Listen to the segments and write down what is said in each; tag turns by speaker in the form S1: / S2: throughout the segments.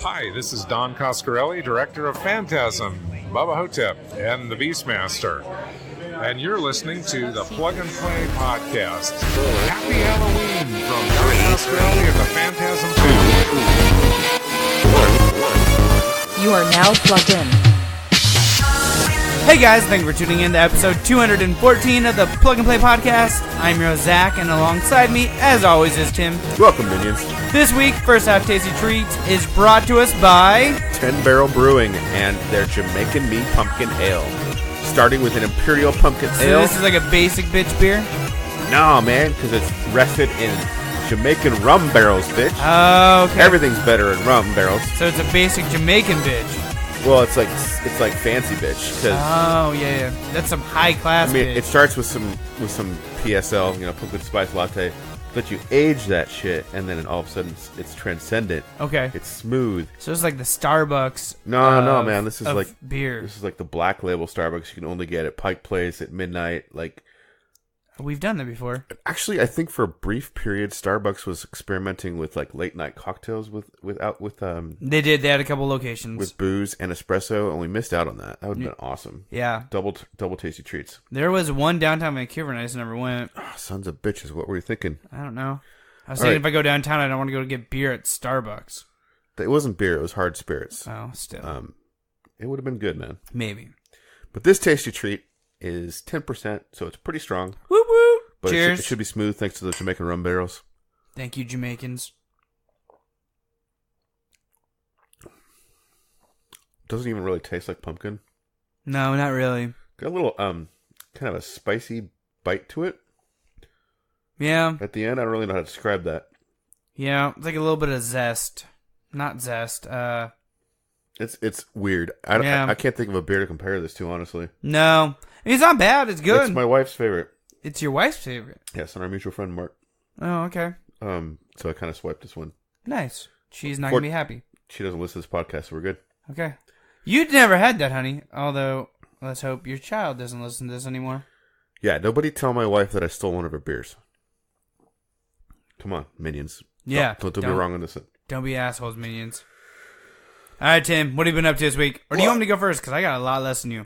S1: Hi, this is Don Coscarelli, Director of Phantasm, Bubba Hotep, and the Beastmaster. And you're listening to the Plug and Play Podcast. Happy Halloween from Don Coscarelli and the Phantasm Family.
S2: You are now plugged in.
S3: Hey guys, thank you for tuning in to episode 214 of the Plug and Play Podcast. I'm your host, Zach, and alongside me, as always, is Tim.
S4: Welcome, minions.
S3: This week, First Half Tasty Treats is brought to us by
S4: 10 Barrel Brewing and their Jamaican Meat Pumpkin Ale. Starting with an Imperial Pumpkin Ale.
S3: This is like a basic bitch beer?
S4: No, man, because it's rested in Jamaican rum barrels, bitch.
S3: Oh, okay.
S4: Everything's better in rum barrels.
S3: So it's a basic Jamaican bitch.
S4: Well, it's like fancy bitch.
S3: Oh, yeah. That's some high class.
S4: I mean,
S3: bitch.
S4: it starts with some PSL, pumpkin spice latte. But you age that shit, and then all of a sudden it's transcendent.
S3: Okay.
S4: It's smooth.
S3: So it's like the Starbucks.
S4: No, man. This is like
S3: beer.
S4: This is like the black label Starbucks you can only get at Pike Place at midnight. Like,
S3: we've done that before.
S4: actually, I think for a brief period, Starbucks was experimenting with like late night cocktails with
S3: They did. They had a couple locations
S4: with booze and espresso, and we missed out on that. That would have been awesome.
S3: Yeah.
S4: Double tasty treats.
S3: There was one downtown Vancouver, and I just never went.
S4: Oh, sons of bitches! What were you thinking?
S3: I don't know. I was saying if I go downtown, I don't want to go to get beer at Starbucks.
S4: It wasn't beer; it was hard spirits.
S3: Oh, still.
S4: It would have been good, man.
S3: Maybe.
S4: But this tasty treat is 10%, so it's pretty strong.
S3: Woo woo!
S4: But
S3: Cheers!
S4: It should be smooth thanks to the Jamaican rum barrels.
S3: Thank you, Jamaicans.
S4: Doesn't even really taste like pumpkin.
S3: No, not really.
S4: Got a little kind of a spicy bite to it.
S3: Yeah.
S4: At the end, I don't really know how to describe that.
S3: Yeah, it's like a little bit of zest. Not zest.
S4: It's weird. I can't think of a beer to compare this to, honestly.
S3: No. I mean, it's not bad. It's good.
S4: It's my wife's favorite.
S3: It's your wife's favorite?
S4: Yes, and our mutual friend, Mark.
S3: Oh, okay.
S4: So I kind of swiped this one.
S3: Nice. She's not going to be happy.
S4: She doesn't listen to this podcast, so we're good.
S3: Okay. You'd never had that, honey. Although, let's hope your child doesn't listen to this anymore.
S4: Yeah, nobody tell my wife that I stole one of her beers. Come on, minions.
S3: Yeah.
S4: Don't do me wrong on this.
S3: Don't be assholes, minions. All right, Tim, what have you been up to this week? Or do you want me to go first? Because I got a lot less than you.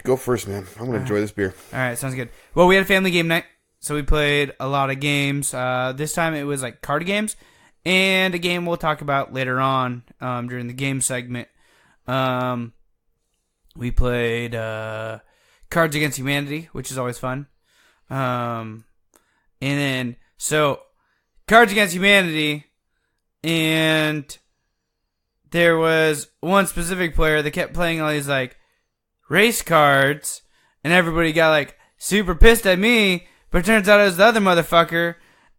S4: Go first, man. I'm going to enjoy this beer.
S3: All right, sounds good. Well, we had a family game night, so we played a lot of games. This time it was like card games, and a game we'll talk about later on during the game segment. We played Cards Against Humanity, which is always fun. And then, so, Cards Against Humanity, and there was one specific player that kept playing all these, like, race cards, and everybody got, like, super pissed at me, but it turns out it was the other motherfucker,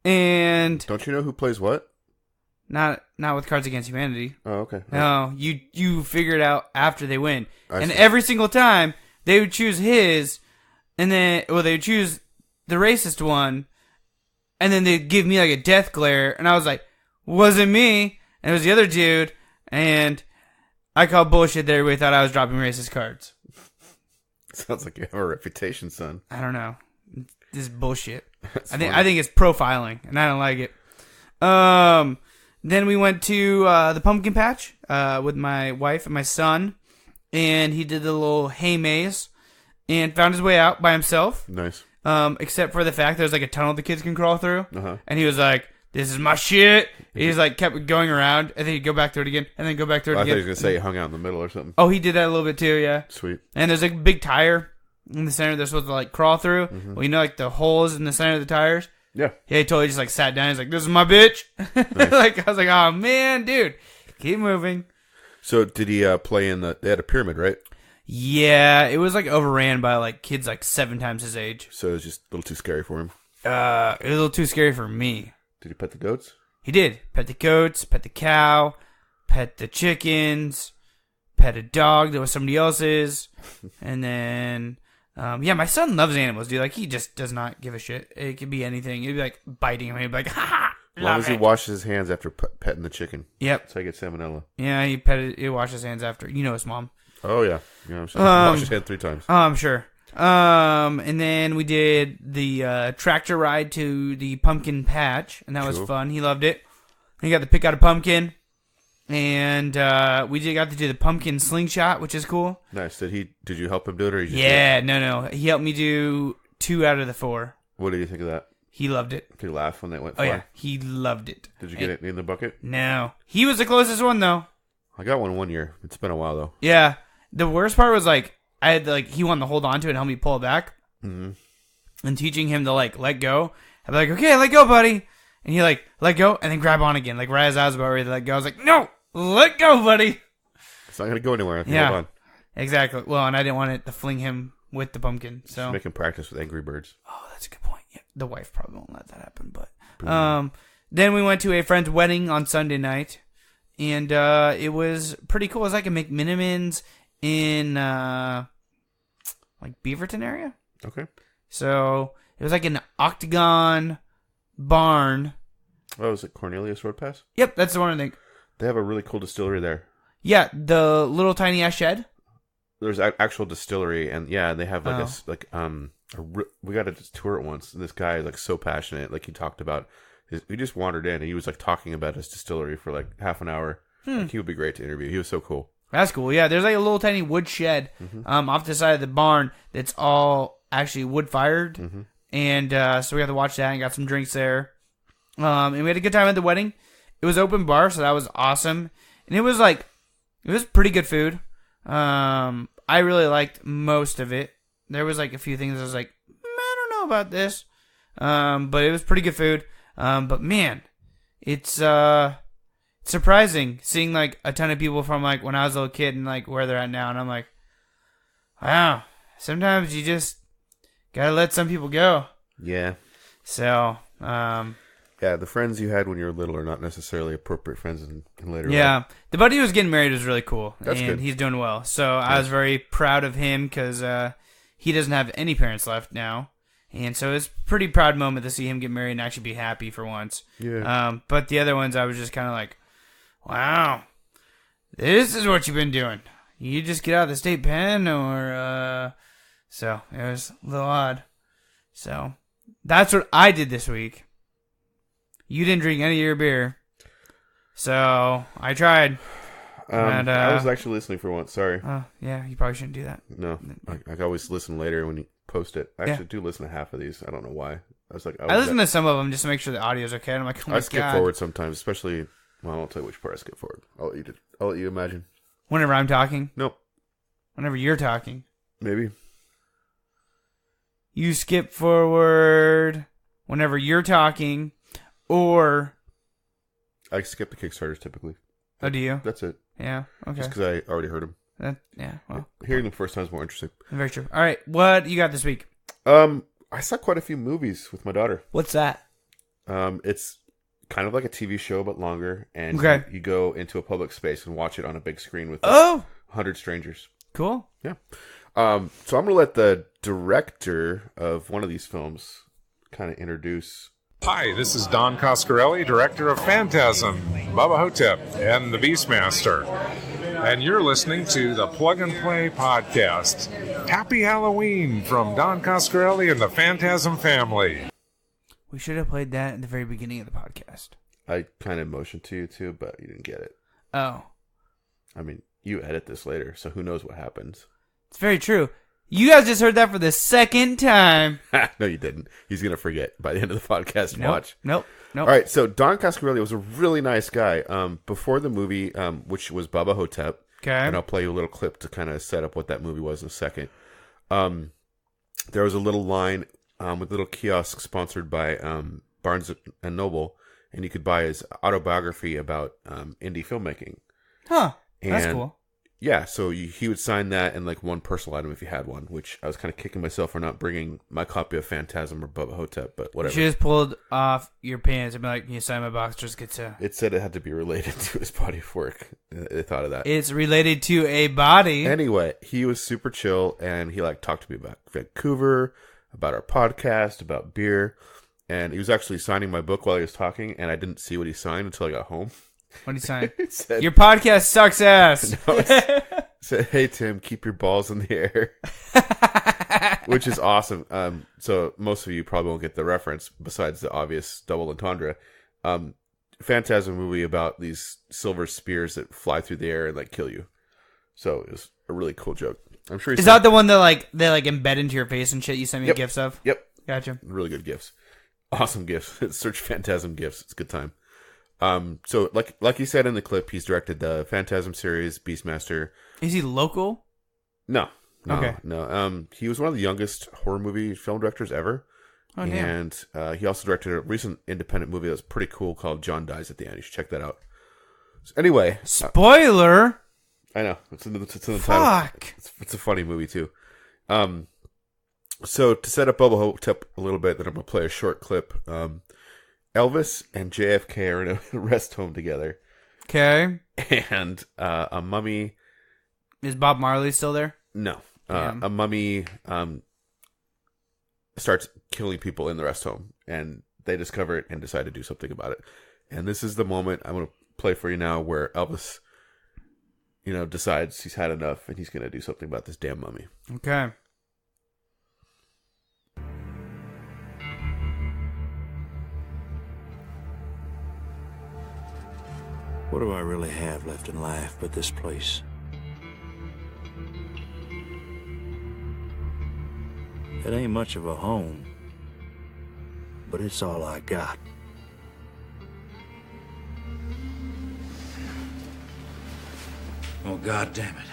S3: and...
S4: Don't you know who plays what?
S3: Not with Cards Against Humanity.
S4: Oh, okay.
S3: No, you figure it out after they win.
S4: I see.
S3: Every single time, they would choose his, and then, they would choose the racist one, and then they'd give me, like, a death glare, and I was like, wasn't me, and it was the other dude, and I called bullshit that everybody thought I was dropping racist cards.
S4: Sounds like you have a reputation, son.
S3: I don't know. This is bullshit. I
S4: funny.
S3: think it's profiling, and I don't like it. Then we went to the pumpkin patch with my wife and my son, and he did the little hay maze and found his way out by himself.
S4: Nice.
S3: Except for the fact there's like a tunnel the kids can crawl through,
S4: Uh-huh.
S3: and he was like, "This is my shit." He just like kept going around, and then he'd go back through it again, and then go back through it
S4: I
S3: again.
S4: thought he was going to say he hung out in the middle or something.
S3: Oh, he did that a little bit too, yeah.
S4: Sweet.
S3: And there's like a big tire in the center they're supposed to like crawl through.
S4: Mm-hmm.
S3: Well, you know, like the holes in the center of the tires.
S4: Yeah.
S3: Yeah, he totally just like sat down. He's like, "This is my bitch."
S4: Nice.
S3: Like I was like, "Oh man, dude, keep moving."
S4: So did he play in they had a pyramid, right?
S3: Yeah, it was like overran by like kids like 7 times his age.
S4: So it was just a little too scary for him.
S3: It was a little too scary for me.
S4: Did he pet the goats?
S3: He did. Pet the goats, pet the cow, pet the chickens, pet a dog that was somebody else's. And then, my son loves animals, dude. Like, he just does not give a shit. It could be anything. He'd be like biting him. He'd be like, ha ha.
S4: As long as he washes his hands after petting the chicken.
S3: Yep.
S4: So I get salmonella.
S3: Yeah, he washed his hands after. You know his mom.
S4: Oh, yeah. You know what I'm saying? Wash his hand 3 times.
S3: Oh, I'm sure. And then we did the tractor ride to the pumpkin patch, and that was
S4: Cool.
S3: fun. He loved it. He got to pick out a pumpkin, and we got to do the pumpkin slingshot, which is cool.
S4: Nice. Did you help him do it, or you just
S3: Yeah, no. He helped me do 2 out of the 4.
S4: What did you think of that?
S3: He loved it.
S4: Did you laugh when that went
S3: Oh,
S4: far?
S3: yeah. He loved it.
S4: Did you get it in the bucket?
S3: No. He was the closest one, though.
S4: I got one year. It's been a while, though.
S3: Yeah. The worst part was, like, I had, like, he wanted to hold on to it and help me pull it back.
S4: Mm-hmm.
S3: And teaching him to, like, let go. I'd be like, okay, let go, buddy. And he, like, let go and then grab on again. Like, right as I was about ready to let go, I was like, no, let go, buddy.
S4: It's not going to go anywhere if you
S3: Yeah.
S4: hold on.
S3: Exactly. Well, and I didn't want it to fling him with the pumpkin. So
S4: Just make him practice with Angry Birds.
S3: Oh, that's a good point. Yeah, the wife probably won't let that happen. But then we went to a friend's wedding on Sunday night, and it was pretty cool. It was like a McMinimans in like Beaverton area.
S4: Okay.
S3: So it was like an octagon barn.
S4: Oh, is it Cornelius Road Pass?
S3: Yep, that's the one I think.
S4: They have a really cool distillery there.
S3: Yeah, the little tiny ass shed.
S4: There's an actual distillery, and yeah, they have like we got to tour it once. And this guy is like so passionate. Like he talked about we just wandered in, and he was like talking about his distillery for like half an hour. Like, he would be great to interview. He was so cool.
S3: That's cool. Yeah, there's like a little tiny wood shed off the side of the barn that's all actually wood fired, and so we got to watch that and got some drinks there. And we had a good time at the wedding. It was open bar, so that was awesome, and it was pretty good food. I really liked most of it. There was like a few things I was like, I don't know about this, but it was pretty good food. But man, it's surprising seeing like a ton of people from like when I was a little kid and like where they're at now, and I'm like, wow. Sometimes you just gotta let some people go.
S4: Yeah.
S3: So,
S4: yeah, the friends you had when you were little are not necessarily appropriate friends in later life.
S3: Yeah, the buddy who was getting married was really cool.
S4: That's
S3: and
S4: good.
S3: He's doing well. So I was very proud of him because he doesn't have any parents left now. And so it's a pretty proud moment to see him get married and actually be happy for once.
S4: Yeah.
S3: But the other ones, I was just kind of like, wow, this is what you've been doing. You just get out of the state pen or... So it was a little odd. So that's what I did this week. You didn't drink any of your beer. So I tried. And,
S4: I was actually listening for once. Sorry.
S3: Yeah, you probably shouldn't do that.
S4: No, I always listen later when you post it. I actually do listen to half of these. I don't know why. I
S3: listen to some of them just to make sure the audio's okay. And I'm like, oh my
S4: I skip
S3: God.
S4: forward sometimes, especially. Well, I won't tell you which part I skip forward. I'll let you imagine.
S3: Whenever I'm talking.
S4: Nope.
S3: Whenever you're talking.
S4: Maybe.
S3: You skip forward whenever you're talking, or
S4: I skip the Kickstarters typically.
S3: Oh, do you?
S4: That's it.
S3: Yeah. Okay.
S4: Just because I already heard them.
S3: Yeah. Well,
S4: hearing them first time is more interesting.
S3: very true. All right. What you got this week?
S4: I saw quite a few movies with my daughter.
S3: What's that?
S4: It's kind of like a TV show but longer, and
S3: Okay.
S4: you go into a public space and watch it on a big screen with 100 strangers.
S3: Cool.
S4: Yeah. So I'm gonna let the director of one of these films kind of introduce.
S1: Hi, this is Don Coscarelli, director of Phantasm, Bubba Hotep, and the Beastmaster. And you're listening to the Plug and Play podcast. Happy Halloween from Don Coscarelli and the Phantasm family.
S3: We should have played that at the very beginning of the podcast.
S4: I kind of motioned to you too, but you didn't get it.
S3: Oh.
S4: I mean, you edit this later, so who knows what happens.
S3: It's very true. You guys just heard that for the second time.
S4: No, you didn't. He's going to forget by the end of the podcast.
S3: Nope.
S4: Watch.
S3: Nope.
S4: All right, so Don Coscarelli was a really nice guy. Before the movie, which was Bubba Hotep,
S3: Okay.
S4: and I'll play you a little clip to kind of set up what that movie was in a second. There was a little line with little kiosk sponsored by Barnes and Noble, and you could buy his autobiography about indie filmmaking.
S3: Huh. That's
S4: And
S3: cool.
S4: yeah, so he would sign that and like one personal item if he had one, which I was kind of kicking myself for not bringing my copy of Phantasm or Bubba Hotep, but
S3: You
S4: whatever.
S3: should have pulled off your pants and be like, "Can you sign my box? Just get to."
S4: It said it had to be related to his body of work. I thought of that.
S3: It's related to a body.
S4: Anyway, he was super chill, and he like talked to me about Vancouver, about our podcast, about beer, and he was actually signing my book while he was talking, and I didn't see what he signed until I got home.
S3: What do you sign?
S4: It said,
S3: Your podcast sucks ass.
S4: No, it said, "Hey Tim, keep your balls in the air," which is awesome. So most of you probably won't get the reference, besides the obvious double entendre. Phantasm movie about these silver spears that fly through the air and like kill you. So it was a really cool joke. I'm sure.
S3: Is that the one that they embed into your face and shit? You sent me gifs of.
S4: Yep.
S3: Gotcha.
S4: Really good gifts. Awesome gifts. Search Phantasm gifts. It's a good time. So like he said in the clip, he's directed the Phantasm series, Beastmaster.
S3: Is he local?
S4: No.
S3: Okay.
S4: No. He was one of the youngest horror movie film directors ever.
S3: Oh, damn.
S4: And he also directed a recent independent movie that was pretty cool called John Dies at the End. You should check that out. So anyway.
S3: Spoiler!
S4: I know. It's in the title.
S3: Fuck!
S4: It's a funny movie, too. So to set up Bubba Hotep a little bit, then I'm going to play a short clip. Elvis and JFK are in a rest home together.
S3: Okay.
S4: And a mummy...
S3: Is Bob Marley still there?
S4: No. A mummy starts killing people in the rest home. And they discover it and decide to do something about it. And this is the moment I'm going to play for you now where Elvis, decides he's had enough and he's going to do something about this damn mummy.
S3: Okay.
S2: What do I really have left in life but this place? It ain't much of a home, but it's all I got. Oh, God damn it.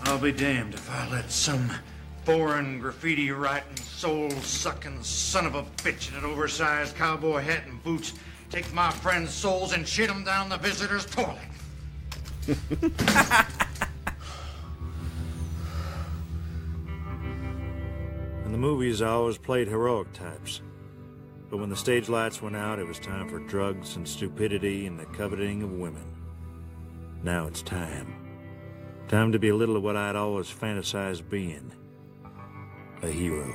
S2: I'll be damned if I let some foreign graffiti-writing, soul-sucking son of a bitch in an oversized cowboy hat and boots take my friends' souls and shit them down the visitor's toilet. In the movies, I always played heroic types. But when the stage lights went out, it was time for drugs and stupidity and the coveting of women. Now it's time. Time to be a little of what I'd always fantasized being. A hero.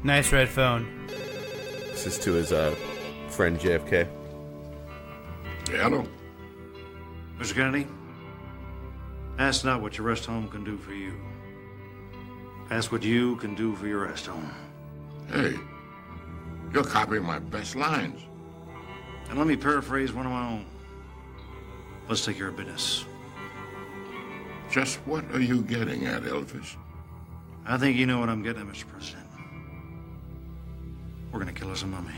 S3: Nice red phone.
S4: This is to his friend JFK.
S5: Yeah, hello.
S2: Mr. Kennedy, ask not what your rest home can do for you. Ask what you can do for your rest home.
S5: Hey, you're copying my best lines.
S2: And let me paraphrase one of my own. Let's take care of business.
S5: Just what are you getting at, Elvis?
S2: I think you know what I'm getting at, Mr. President. We're gonna kill us a mummy.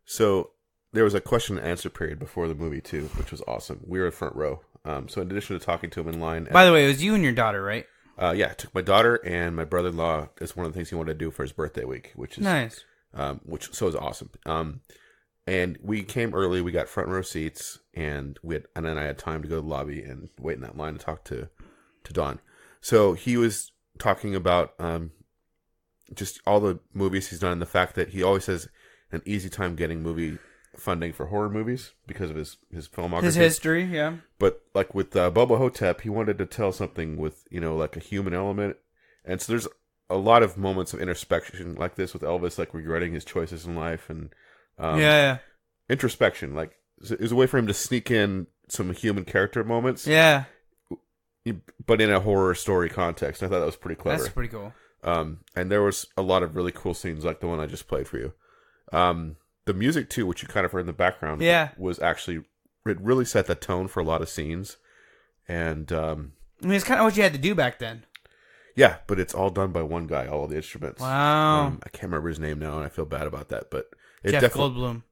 S4: So there was a question and answer period before the movie too, which was awesome. We were in front row. So in addition to talking to him in line,
S3: By the way, it was you and your daughter, right?
S4: Yeah, I took my daughter and my brother-in-law. It's one of the things he wanted to do for his birthday week, which is
S3: Nice.
S4: Which is awesome. And we came early. We got front row seats, and then I had time to go to the lobby and wait in that line to talk to Don. So he was talking about just all the movies he's done, and the fact that he always has an easy time getting movie funding for horror movies because of his filmography.
S3: His history, yeah.
S4: But like with Bubba Hotep, he wanted to tell something with, like a human element. And so there's a lot of moments of introspection like this with Elvis, like regretting his choices in life and introspection. Like it was a way for him to sneak in some human character moments.
S3: Yeah.
S4: But in a horror story context. I thought that was pretty clever.
S3: That's pretty cool.
S4: And there was a lot of really cool scenes like the one I just played for you. The music too, which you kind of heard in the background, was actually, it really set the tone for a lot of scenes. And
S3: I mean, it's kind of what you had to do back then.
S4: Yeah, but it's all done by one guy, all of the instruments.
S3: Wow.
S4: I can't remember his name now, and I feel bad about that. But
S3: Jeff Goldblum.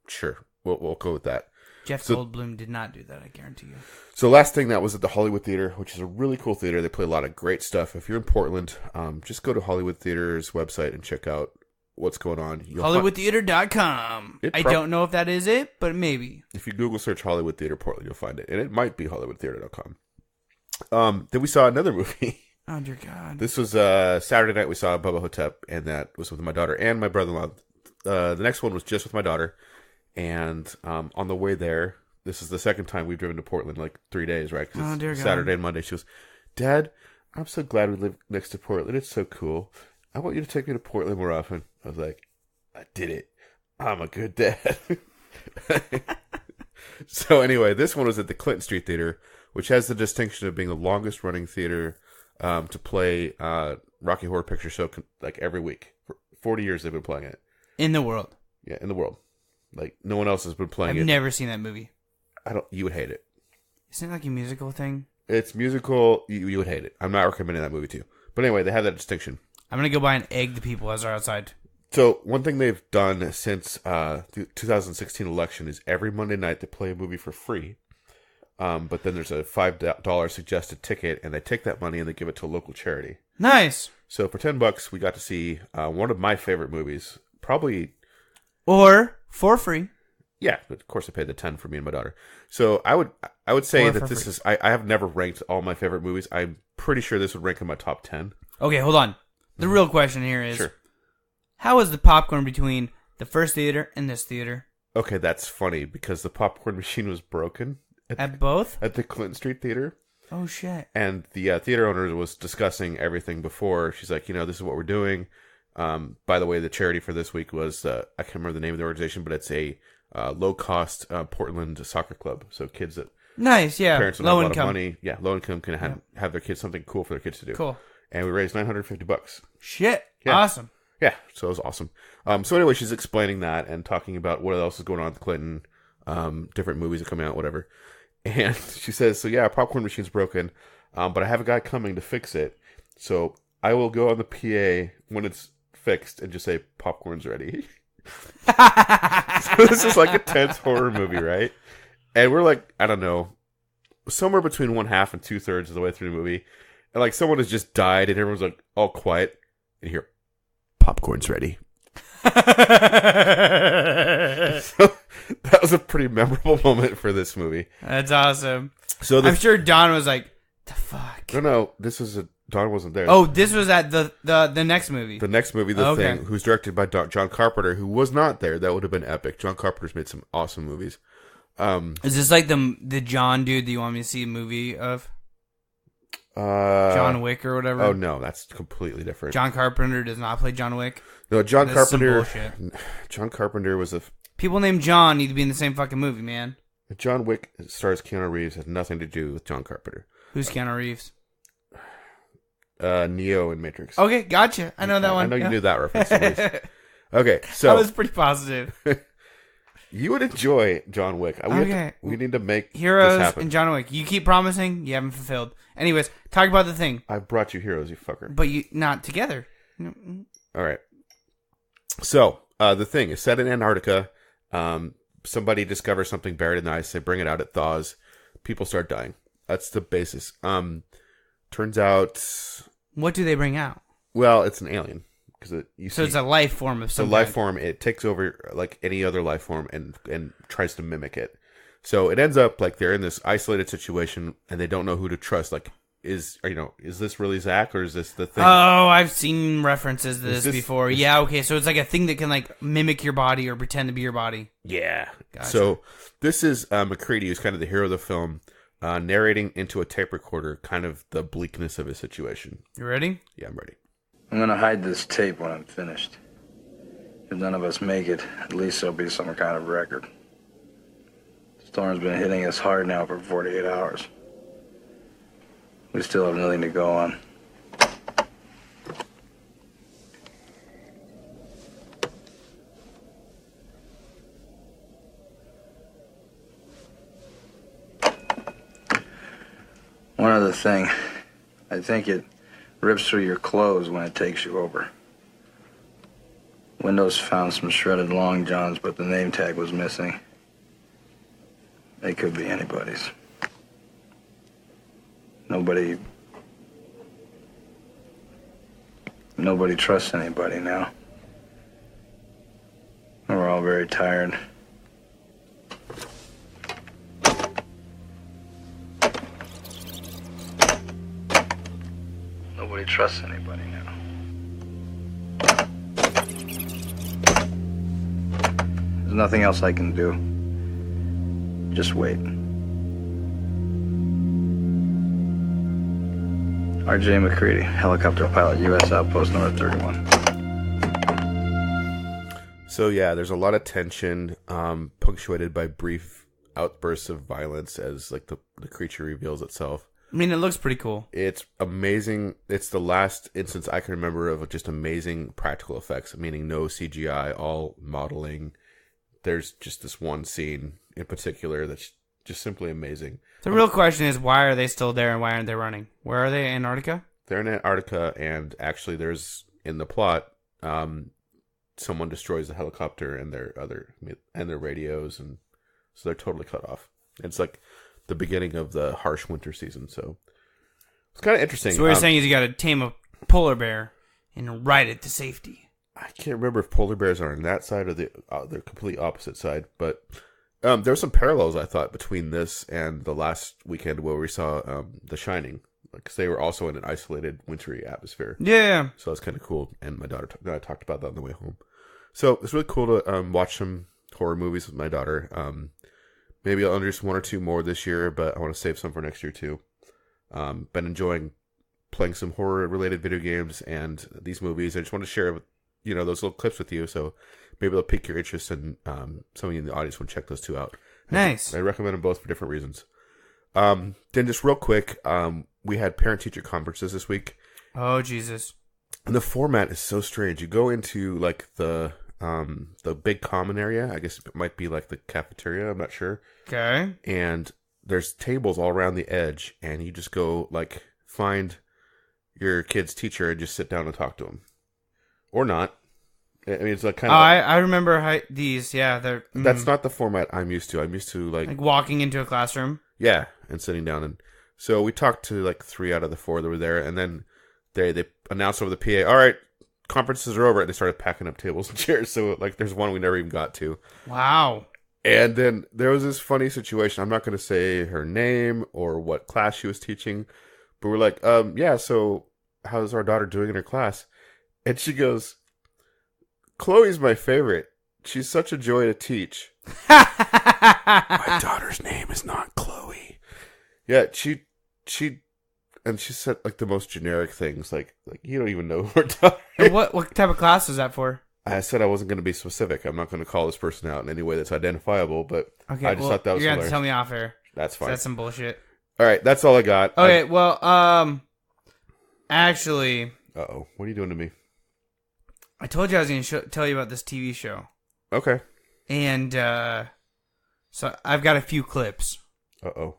S4: Sure, we'll go with that.
S3: Jeff Goldblum did not do that, I guarantee you.
S4: So last thing, that was at the Hollywood Theater, which is a really cool theater. They play a lot of great stuff. If you're in Portland, just go to Hollywood Theater's website and check out what's going on.
S3: HollywoodTheater.com. I don't know if that is it, but maybe.
S4: If you Google search Hollywood Theater Portland, you'll find it. And it might be HollywoodTheater.com. Then we saw another movie.
S3: Oh, dear God.
S4: This was Saturday night. We saw Bubba Hotep, and that was with my daughter and my brother-in-law. The next one was just with my daughter. And on the way there, this is the second time we've driven to Portland, like 3 days, right?
S3: Oh, dear God.
S4: Saturday and Monday. She goes, Dad, I'm so glad we live next to Portland. It's so cool. I want you to take me to Portland more often. I was like, I did it. I'm a good dad. So anyway, this one was at the Clinton Street Theater, which has the distinction of being the longest running theater to play Rocky Horror Picture Show like every week. For 40 years they've been playing it.
S3: In the world.
S4: Yeah, in the world. Like no one else has been playing it.
S3: I've never seen that movie.
S4: You would hate it.
S3: Isn't it like a musical thing?
S4: It's musical. You would hate it. I'm not recommending that movie to you. But anyway, they have that distinction.
S3: I'm going to go by and egg the people as they're outside.
S4: So one thing they've done since the 2016 election is every Monday night they play a movie for free. But then there's a $5 suggested ticket, and they take that money and they give it to a local charity.
S3: Nice.
S4: So for $10, we got to see one of my favorite movies. Probably.
S3: Or for free.
S4: Yeah, but of course I paid the $10 for me and my daughter. So I would say that this is. I have never ranked all my favorite movies. I'm pretty sure this would rank in my top 10.
S3: Okay, hold on. The real question here is,
S4: sure.
S3: How is the popcorn between the first theater and this theater?
S4: Okay, that's funny because the popcorn machine was broken.
S3: At both?
S4: At the Clinton Street Theater.
S3: Oh, shit.
S4: And the theater owner was discussing everything before. She's like, this is what we're doing. By the way, the charity for this week was, I can't remember the name of the organization, but it's a low-cost Portland soccer club. So kids that...
S3: Nice, yeah.
S4: Parents don't
S3: low
S4: have a
S3: income.
S4: lot of money. Yeah, low income can have their kids something cool for their kids to do.
S3: Cool.
S4: And we raised $950.
S3: Shit.
S4: Yeah.
S3: Awesome.
S4: Yeah, so it was awesome. So anyway, she's explaining that and talking about what else is going on at the Clinton, different movies that come out, whatever. And she says, so yeah, popcorn machine's broken, but I have a guy coming to fix it. So I will go on the PA when it's fixed and just say, popcorn's ready. So this is like a tense horror movie, right? And we're like, I don't know, somewhere between 1/2 and 2/3 of the way through the movie. And like someone has just died and everyone's like all quiet. And here, popcorn's ready. So that was a pretty memorable moment for this movie.
S3: That's awesome.
S4: So
S3: I'm sure Don was like, the fuck?
S4: No, Don wasn't there.
S3: Oh, this was at the next movie.
S4: The next movie, The Thing, who's directed by John Carpenter, who was not there. That would have been epic. John Carpenter's made some awesome movies.
S3: Is this like the John dude that you want me to see a movie of? John Wick or whatever?
S4: Oh, no, that's completely different.
S3: John Carpenter does not play John Wick.
S4: No, John
S3: That's
S4: Carpenter.
S3: some bullshit.
S4: John Carpenter was
S3: People named John need to be in the same fucking movie, man.
S4: John Wick stars Keanu Reeves has nothing to do with John Carpenter.
S3: Who's Keanu Reeves?
S4: Neo in Matrix.
S3: Okay, gotcha. I know that one.
S4: I know you knew that reference. Okay, so
S3: I was pretty positive.
S4: You would enjoy John Wick. We need to make
S3: Heroes
S4: this happen.
S3: and John Wick. You keep promising, you haven't fulfilled. Anyways, talk about The Thing.
S4: I brought you Heroes, you fucker.
S3: But you not together.
S4: All right. So, The Thing is set in Antarctica. Somebody discovers something buried in the ice. They bring it out. It thaws. People start dying. That's the basis. Turns out...
S3: What do they bring out?
S4: Well, it's an alien.
S3: It's a life form of some
S4: kind. It's a life form. It takes over like any other life form and tries to mimic it. So it ends up like they're in this isolated situation and they don't know who to trust. Like, is this really Zach or is this the Thing?
S3: Oh, I've seen references to this before. Yeah, okay. So it's like a thing that can like mimic your body or pretend to be your body.
S4: Yeah.
S3: Gotcha.
S4: So this is McCready, who's kind of the hero of the film, narrating into a tape recorder kind of the bleakness of his situation.
S3: You ready?
S4: Yeah, I'm ready.
S6: I'm gonna hide this tape when I'm finished. If none of us make it, at least there'll be some kind of record. The storm's been hitting us hard now for 48 hours. We still have nothing to go on. One other thing. I think it rips through your clothes when it takes you over. Windows found some shredded long johns, but the name tag was missing. They could be anybody's. Nobody trusts anybody now. We're all very tired. Nobody trusts anybody now. There's nothing else I can do. Just wait. R.J. McCready, helicopter pilot, U.S. Outpost North 31.
S4: So yeah, there's a lot of tension, punctuated by brief outbursts of violence as like the creature reveals itself.
S3: I mean, it looks pretty cool.
S4: It's amazing. It's the last instance I can remember of just amazing practical effects, meaning no CGI, all modeling. There's just this one scene in particular that's just simply amazing.
S3: The real question is, why are they still there and why aren't they running? Where are they? Antarctica?
S4: They're in Antarctica, and actually there's, in the plot, someone destroys the helicopter and their radios, and so they're totally cut off. It's like the beginning of the harsh winter season, so it's kind of interesting.
S3: So what you're saying is you got to tame a polar bear and ride it to safety.
S4: I can't remember if polar bears are on that side or the complete opposite side, but there were some parallels, I thought, between this and the last weekend where we saw The Shining, because they were also in an isolated, wintry atmosphere.
S3: Yeah.
S4: So that's kind of cool, and my daughter I talked about that on the way home. So it's really cool to watch some horror movies with my daughter. Maybe I'll introduce one or two more this year, but I want to save some for next year too. Been enjoying playing some horror-related video games and these movies. I just want to share, those little clips with you, so maybe they'll pique your interest, and some of you in the audience will check those two out.
S3: Nice.
S4: I recommend them both for different reasons. Then just real quick, we had parent-teacher conferences this week.
S3: Oh, Jesus.
S4: And the format is so strange. You go into like the big common area. I guess it might be like the cafeteria. I'm not sure.
S3: Okay.
S4: And there's tables all around the edge, and you just go like find your kid's teacher and just sit down and talk to them, or not. I mean, it's like kind of.
S3: I remember these. Yeah, they're.
S4: That's not the format I'm used to. I'm used to like
S3: walking into a classroom.
S4: Yeah, and sitting down, and so we talked to like 3 out of the 4 that were there, and then they announced over the PA, all right, conferences are over, and they started packing up tables and chairs. So like, there's one we never even got to.
S3: Wow.
S4: And then there was this funny situation. I'm not going to say her name or what class she was teaching, but we're like, yeah, so how's our daughter doing in her class? And she goes, Chloe's my favorite. She's such a joy to teach. My daughter's name is not Chloe. Yeah, she said like the most generic things, like you don't even know her daughter.
S3: What type of class is that for?
S4: I said I wasn't going to be specific. I'm not going to call this person out in any way that's identifiable, but
S3: okay,
S4: I just thought that was
S3: you're
S4: hilarious.
S3: going to tell me off air.
S4: That's fine.
S3: That's some bullshit.
S4: All right, that's all I got.
S3: Okay, actually...
S4: Uh-oh, what are you doing to me?
S3: I told you I was going to tell you about this TV show.
S4: Okay.
S3: And, so I've got a few clips.
S4: Uh-oh.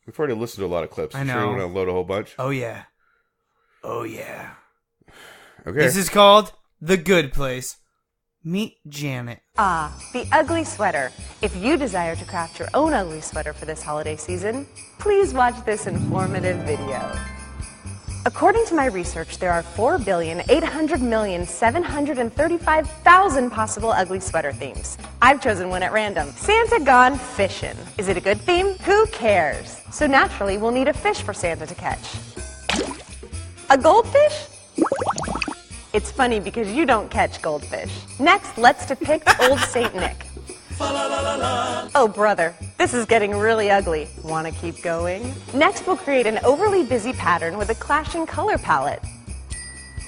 S4: We've already listened to a lot of clips.
S3: I know.
S4: Sure you want to load a whole bunch?
S3: Oh, yeah. Oh, yeah.
S4: Okay.
S3: This is called The Good Place. Meet Janet.
S7: The ugly sweater. If you desire to craft your own ugly sweater for this holiday season, please watch this informative video. According to my research, there are 4,800,735,000 possible ugly sweater themes. I've chosen one at random. Santa Gone Fishing. Is it a good theme? Who cares? So naturally, we'll need a fish for Santa to catch. A goldfish? It's funny because you don't catch goldfish. Next, let's depict Old Saint Nick. Oh, brother, this is getting really ugly. Want to keep going? Next, we'll create an overly busy pattern with a clashing color palette.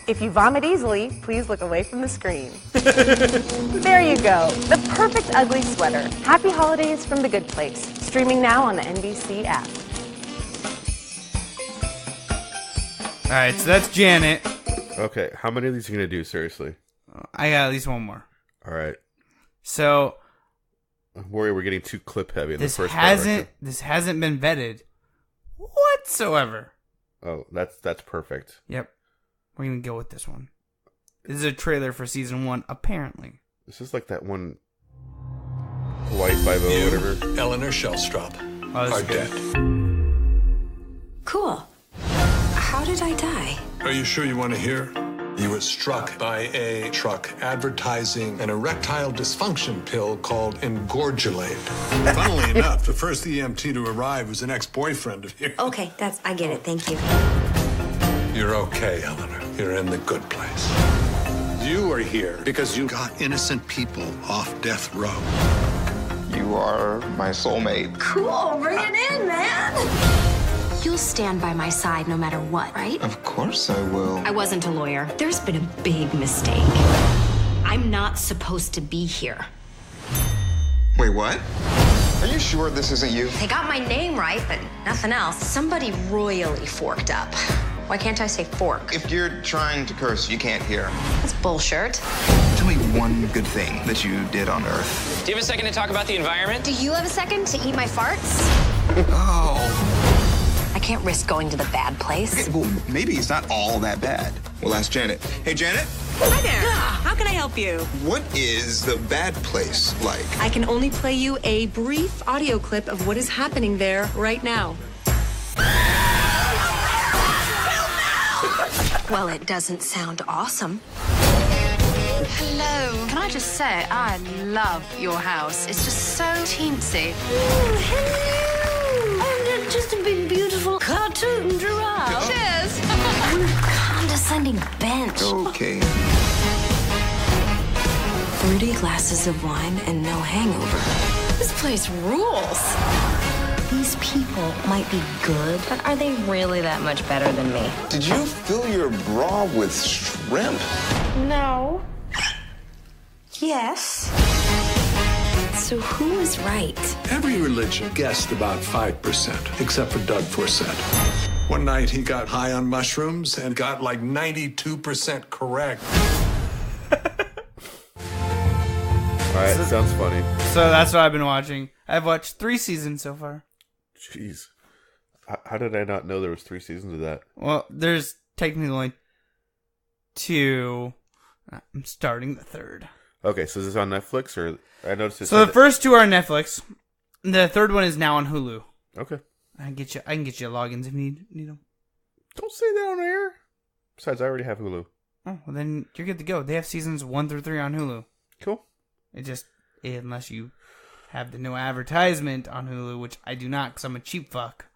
S7: If you vomit easily, please look away from the screen. There you go, the perfect ugly sweater. Happy holidays from The Good Place. Streaming now on the NBC app.
S3: All right, so that's Janet.
S4: Okay, how many of these are you going to do, seriously?
S3: I got at least one more.
S4: All right.
S3: So...
S4: I'm worried we're getting too clip heavy in the first
S3: This hasn't been vetted whatsoever.
S4: Oh, that's perfect.
S3: Yep. We're going to go with this one. This is a trailer for season 1, apparently.
S4: This is like that one Hawaii 5-0 whatever.
S8: Eleanor Shellstrop are dead.
S9: Cool. How did I die?
S8: Are you sure you want to hear? You were struck by a truck advertising an erectile dysfunction pill called Engorgulate. Funnily enough, the first EMT to arrive was an ex-boyfriend of yours.
S9: Okay, I get it. Thank you.
S8: You're okay, Eleanor. You're in the good place. You are here because you got innocent people off death row.
S10: You are my soulmate.
S9: Cool, bring it in, man. You'll stand by my side no matter what, right?
S10: Of course I will.
S9: I wasn't a lawyer. There's been a big mistake. I'm not supposed to be here.
S10: Wait, what? Are you sure this isn't you?
S9: They got my name right, but nothing else. Somebody royally forked up. Why can't I say fork?
S10: If you're trying to curse, you can't hear.
S9: That's bullshit.
S10: Tell me one good thing that you did on Earth.
S11: Do you have a second to talk about the environment?
S9: Do you have a second to eat my farts?
S10: Oh.
S9: I can't risk going to the bad place.
S10: Okay, well, maybe it's not all that bad. We'll ask Janet. Hey, Janet?
S12: Hi there. How can I help you?
S10: What is the bad place like?
S12: I can only play you a brief audio clip of what is happening there right now.
S9: Well, it doesn't sound awesome. Hello. Can I just say, I love your house. It's just so teensy.
S13: Hello. And just a big, beautiful cartoon giraffe.
S9: Cheers. Condescending bench.
S10: Okay.
S9: Fruity glasses of wine and no hangover. This place rules. These people might be good, but are they really that much better than me?
S10: Did you fill your bra with shrimp?
S9: No. Yes. So who is right?
S8: Every religion guessed about 5%, except for Doug Forsett. One night he got high on mushrooms and got like 92% correct.
S4: All right, sounds funny.
S3: So that's what I've been watching. I've watched 3 seasons so far.
S4: Jeez. How did I not know there was 3 seasons of that?
S3: Well, there's technically only 2. I'm starting the 3rd.
S4: Okay, so is this on Netflix or I noticed?
S3: So the first 2 are on Netflix. The 3rd one is now on Hulu.
S4: Okay,
S3: I can get you logins if you need them.
S4: Don't say that on air. Besides, I already have Hulu.
S3: Oh, well then you're good to go. They have seasons 1 through 3 on Hulu.
S4: Cool.
S3: It just unless you have the no advertisement on Hulu, which I do not because I'm a cheap fuck.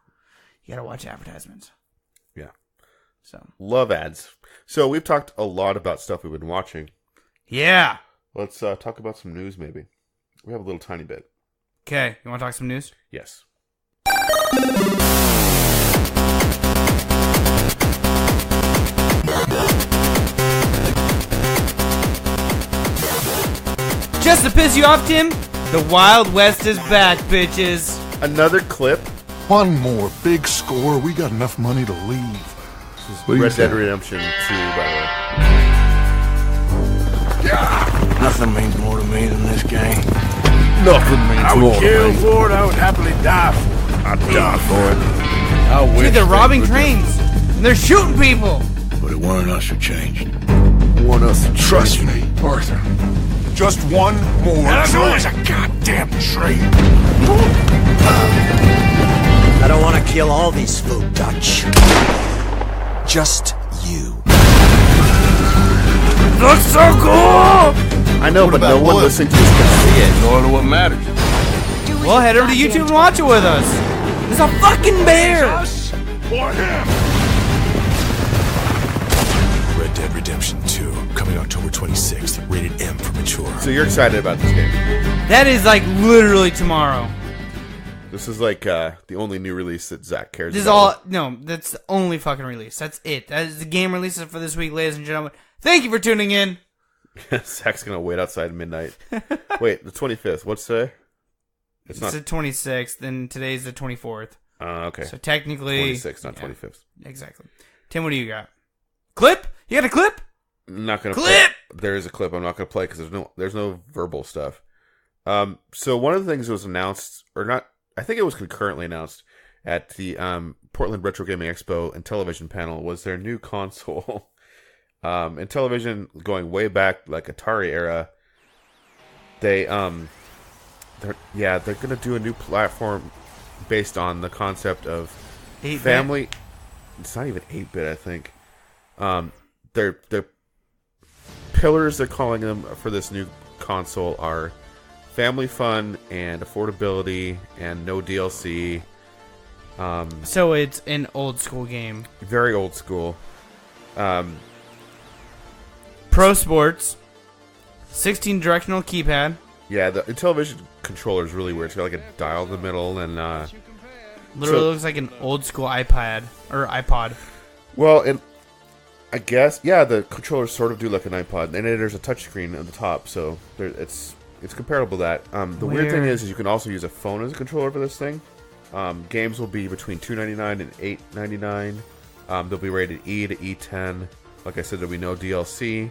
S3: You gotta watch advertisements.
S4: Yeah.
S3: So
S4: love ads. So we've talked a lot about stuff we've been watching.
S3: Yeah.
S4: Let's talk about some news, maybe. We have a little tiny bit.
S3: Okay, you want to talk some news?
S4: Yes.
S3: Just to piss you off, Tim, the Wild West is back, bitches.
S4: Another clip.
S5: One more big score. We got enough money to leave.
S4: Red Dead Redemption 2, by the way.
S14: Nothing means more to me than this game.
S5: Nothing means more to me.
S14: I would kill for it. I would happily die for it. I'd die for it. I wish.
S3: Dude, they're robbing trains. And they're shooting people.
S14: But it weren't us who changed.
S5: Want us to trust me, Arthur. Just one more.
S14: Illinois is a goddamn train.
S15: I don't want to kill all these folk Dutch. Just you.
S14: Looks so cool!
S4: I know, but no one listening to this can see it.
S14: Nor to what matters.
S3: Well, head over to YouTube and watch it with us. There's a fucking bear.
S14: Or him. Red Dead Redemption 2, coming October 26th, rated M for mature.
S4: So you're excited about this game?
S3: That is like literally tomorrow.
S4: This is like the only new release that Zach cares
S3: This is
S4: about.
S3: all, no, that's the only fucking release. That's it. That is the game releases for this week, ladies and gentlemen. Thank you for tuning in.
S4: Zach's going to wait outside at midnight. Wait, the 25th. What's today?
S3: It's the 26th, and today's the 24th.
S4: Okay.
S3: So technically...
S4: 26th, not 25th.
S3: Exactly. Tim, what do you got? Clip? You got a clip?
S4: I'm not going to
S3: clip.
S4: There is a clip I'm not going to play because there's no verbal stuff. So one of the things that was announced, or not, I think it was concurrently announced at the Portland Retro Gaming Expo and television panel was their new console. In television, going way back, like Atari era, they're gonna do a new platform based on the concept of
S3: 8-bit?
S4: family. It's not even 8-bit, I think. Their pillars they're calling them for this new console are family fun and affordability and no DLC.
S3: So it's an old school game.
S4: Very old school.
S3: Pro Sports, 16 directional keypad.
S4: Yeah, the television controller is really weird. It's got like a dial in the middle and
S3: literally looks like an old school iPad or iPod.
S4: Well, I guess the controllers sort of do like an iPod, and then there's a touchscreen at the top, so it's it's comparable to that. The weird thing is you can also use a phone as a controller for this thing. Games will be between $2.99 and $8.99. They'll be rated E to E10. Like I said, there'll be no DLC.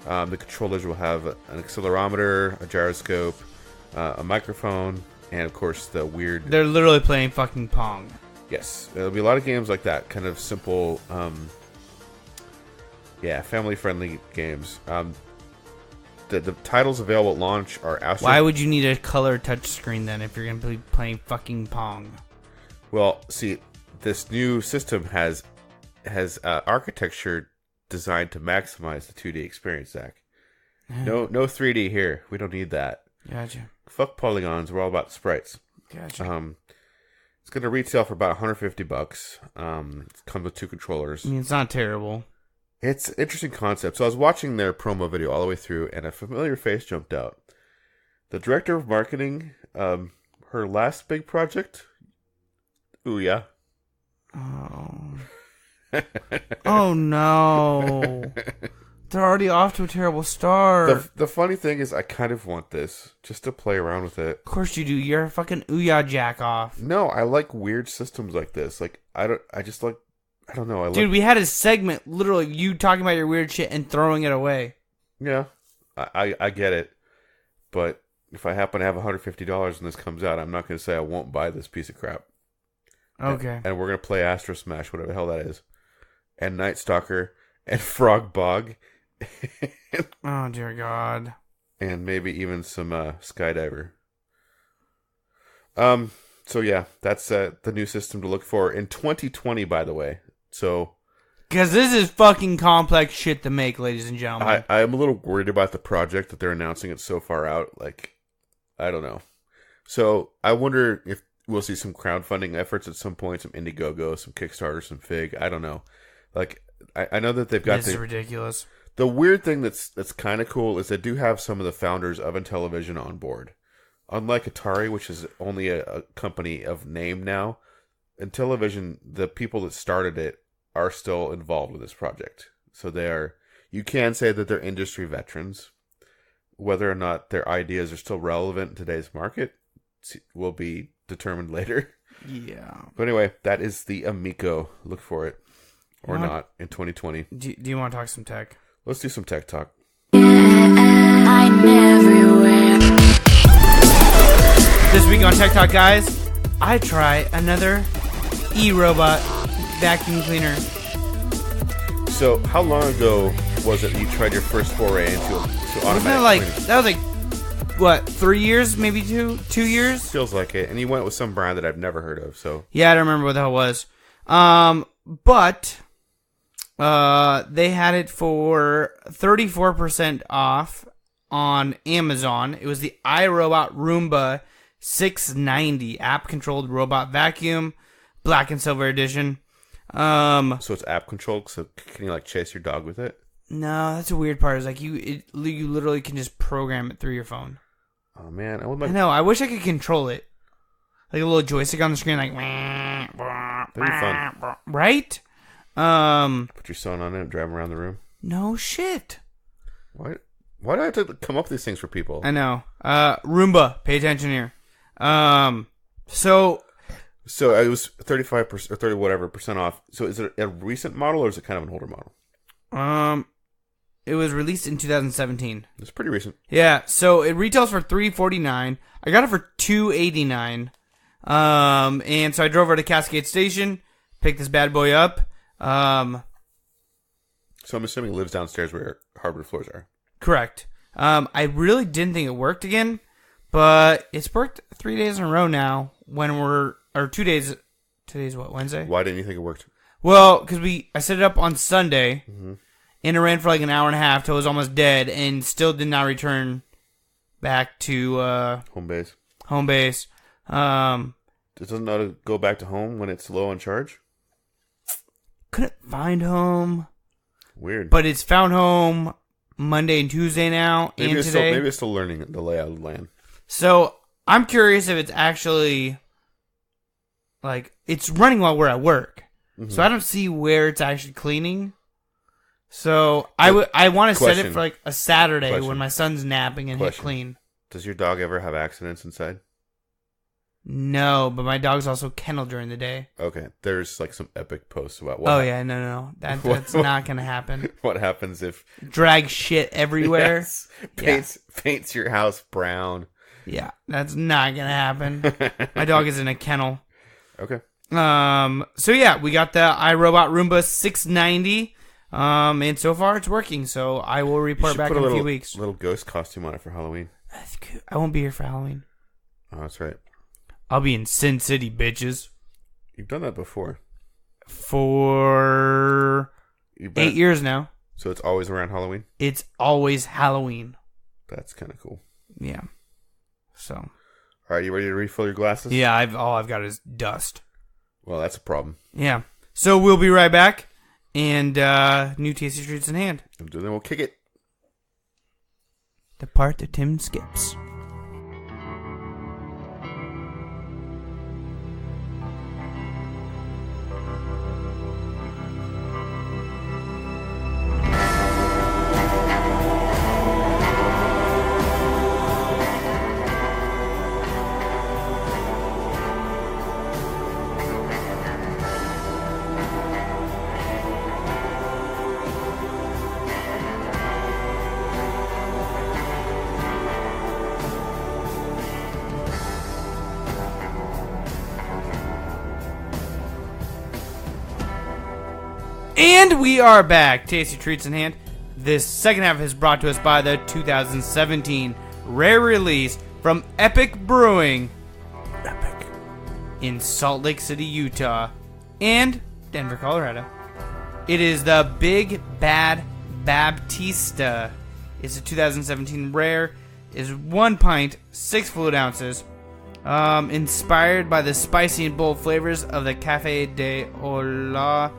S4: The controllers will have an accelerometer, a gyroscope, a microphone, and of course the weird...
S3: They're literally playing fucking Pong.
S4: Yes, there'll be a lot of games like that, kind of simple, family-friendly games. The titles available at launch are Astro...
S3: Why would you need a color touchscreen then if you're going to be playing fucking Pong?
S4: Well, see, this new system has architecture designed to maximize the 2D experience, Zach. No 3D here. We don't need that.
S3: Gotcha.
S4: Fuck polygons. We're all about sprites.
S3: Gotcha.
S4: It's going to retail for about $150. It comes with 2 controllers.
S3: I mean, it's not terrible.
S4: It's an interesting concept. So I was watching their promo video all the way through, and a familiar face jumped out. The director of marketing, her last big project, Ouya.
S3: Oh. Oh no. They're already off to a terrible start.
S4: The funny thing is I kind of want this just to play around with it.
S3: Of course you do. You're a fucking Ouya jack off.
S4: No, I like weird systems like this. Like I don't know.
S3: Dude, we had a segment literally you talking about your weird shit and throwing it away.
S4: Yeah. I get it. But if I happen to have $150 and this comes out, I'm not going to say I won't buy this piece of crap.
S3: Okay.
S4: And we're going to play Astro Smash, whatever the hell that is. And Night Stalker. And Frog Bog.
S3: Oh, dear God.
S4: And maybe even some Skydiver. So, yeah. That's the new system to look for in 2020, by the way. So...
S3: Because this is fucking complex shit to make, ladies and gentlemen.
S4: I'm a little worried about the project that they're announcing it so far out. Like, I don't know. So, I wonder if we'll see some crowdfunding efforts at some point, some Indiegogo, some Kickstarter, some Fig. I don't know. Like, I know that they've got...
S3: This is ridiculous.
S4: The weird thing that's kind of cool is they do have some of the founders of Intellivision on board. Unlike Atari, which is only a company of name now, Intellivision, the people that started it, are still involved with this project. So you can say that they're industry veterans. Whether or not their ideas are still relevant in today's market will be determined later.
S3: Yeah.
S4: But anyway, that is the Amico. Look for it. Or not in 2020.
S3: Do you want to talk some tech?
S4: Let's do some tech talk.
S13: I'm everywhere.
S3: This week on Tech Talk, guys, I try another e-robot vacuum cleaner.
S4: So, how long ago was it you tried your first foray into automatic cleaning?
S3: That was like, what, 3 years, maybe 2 years?
S4: Feels like it. And you went with some brand that I've never heard of, so.
S3: Yeah, I don't remember what the hell it was. But they had it for 34% off on Amazon. It was the iRobot Roomba 690 app-controlled robot vacuum, black and silver edition.
S4: So it's app controlled. So can you like chase your dog with it?
S3: No, that's the weird part. Is like you literally can just program it through your phone.
S4: Oh man, I
S3: know. I wish I could control it, like a little joystick on the screen, like.
S4: That'd be fun,
S3: right?
S4: Put your son on it and drive him around the room.
S3: No shit.
S4: Why do I have to come up with these things for people?
S3: I know. Roomba, pay attention here.
S4: So it was 35% or 30 whatever percent off. So is it a recent model or is it kind of an older model?
S3: It was released in 2017.
S4: It's pretty recent.
S3: Yeah, so it retails for $349. I got it for $289. And so I drove over to Cascade Station, picked this bad boy up.
S4: So I'm assuming it lives downstairs where hardwood floors are.
S3: Correct. I really didn't think it worked again, but it's worked 3 days in a row now. Or 2 days. Today's what, Wednesday?
S4: Why didn't you think it worked?
S3: Well, because I set it up on Sunday,
S4: mm-hmm.
S3: and it ran for like an hour and a half till it was almost dead, and still did not return back to
S4: home base.
S3: Home base.
S4: It doesn't know to go back to home when it's low on charge?
S3: Couldn't find home.
S4: Weird.
S3: But it's found home Monday and Tuesday now,
S4: maybe
S3: and today.
S4: Maybe it's still learning the layout of the land.
S3: So I'm curious if it's actually like it's running while we're at work. Mm-hmm. So I don't see where it's actually cleaning. So I want to set it for like a Saturday when my son's napping and hit clean.
S4: Does your dog ever have accidents inside?
S3: No, but my dog's also kenneled during the day.
S4: Okay, there's like some epic posts about
S3: what. Oh yeah, no, that's not gonna happen.
S4: What happens if
S3: drag shit everywhere?
S4: Yes. Paints your house brown.
S3: Yeah, that's not gonna happen. My dog is in a kennel.
S4: Okay.
S3: So yeah, we got the iRobot Roomba 690. And so far it's working. So I will report back in a few weeks.
S4: Little ghost costume on it for Halloween.
S3: That's cute. I won't be here for Halloween.
S4: Oh, that's right.
S3: I'll be in Sin City, bitches.
S4: You've done that before.
S3: For 8 years now.
S4: So it's always around Halloween?
S3: It's always Halloween.
S4: That's kind of cool.
S3: Yeah. So.
S4: All right, you ready to refill your glasses?
S3: Yeah, all I've got is dust.
S4: Well, that's a problem.
S3: Yeah. So we'll be right back. And new Tasty Treats in hand.
S4: And then we'll kick it.
S3: The part that Tim skips. And we are back. Tasty Treats in hand. This second half is brought to us by the 2017 rare release from Epic Brewing.
S4: Epic.
S3: In Salt Lake City, Utah. And Denver, Colorado. It is the Big Bad Baptista. It's a 2017 rare. Is 1 pint, 6 fluid ounces. Inspired by the spicy and bold flavors of the Cafe de Hola.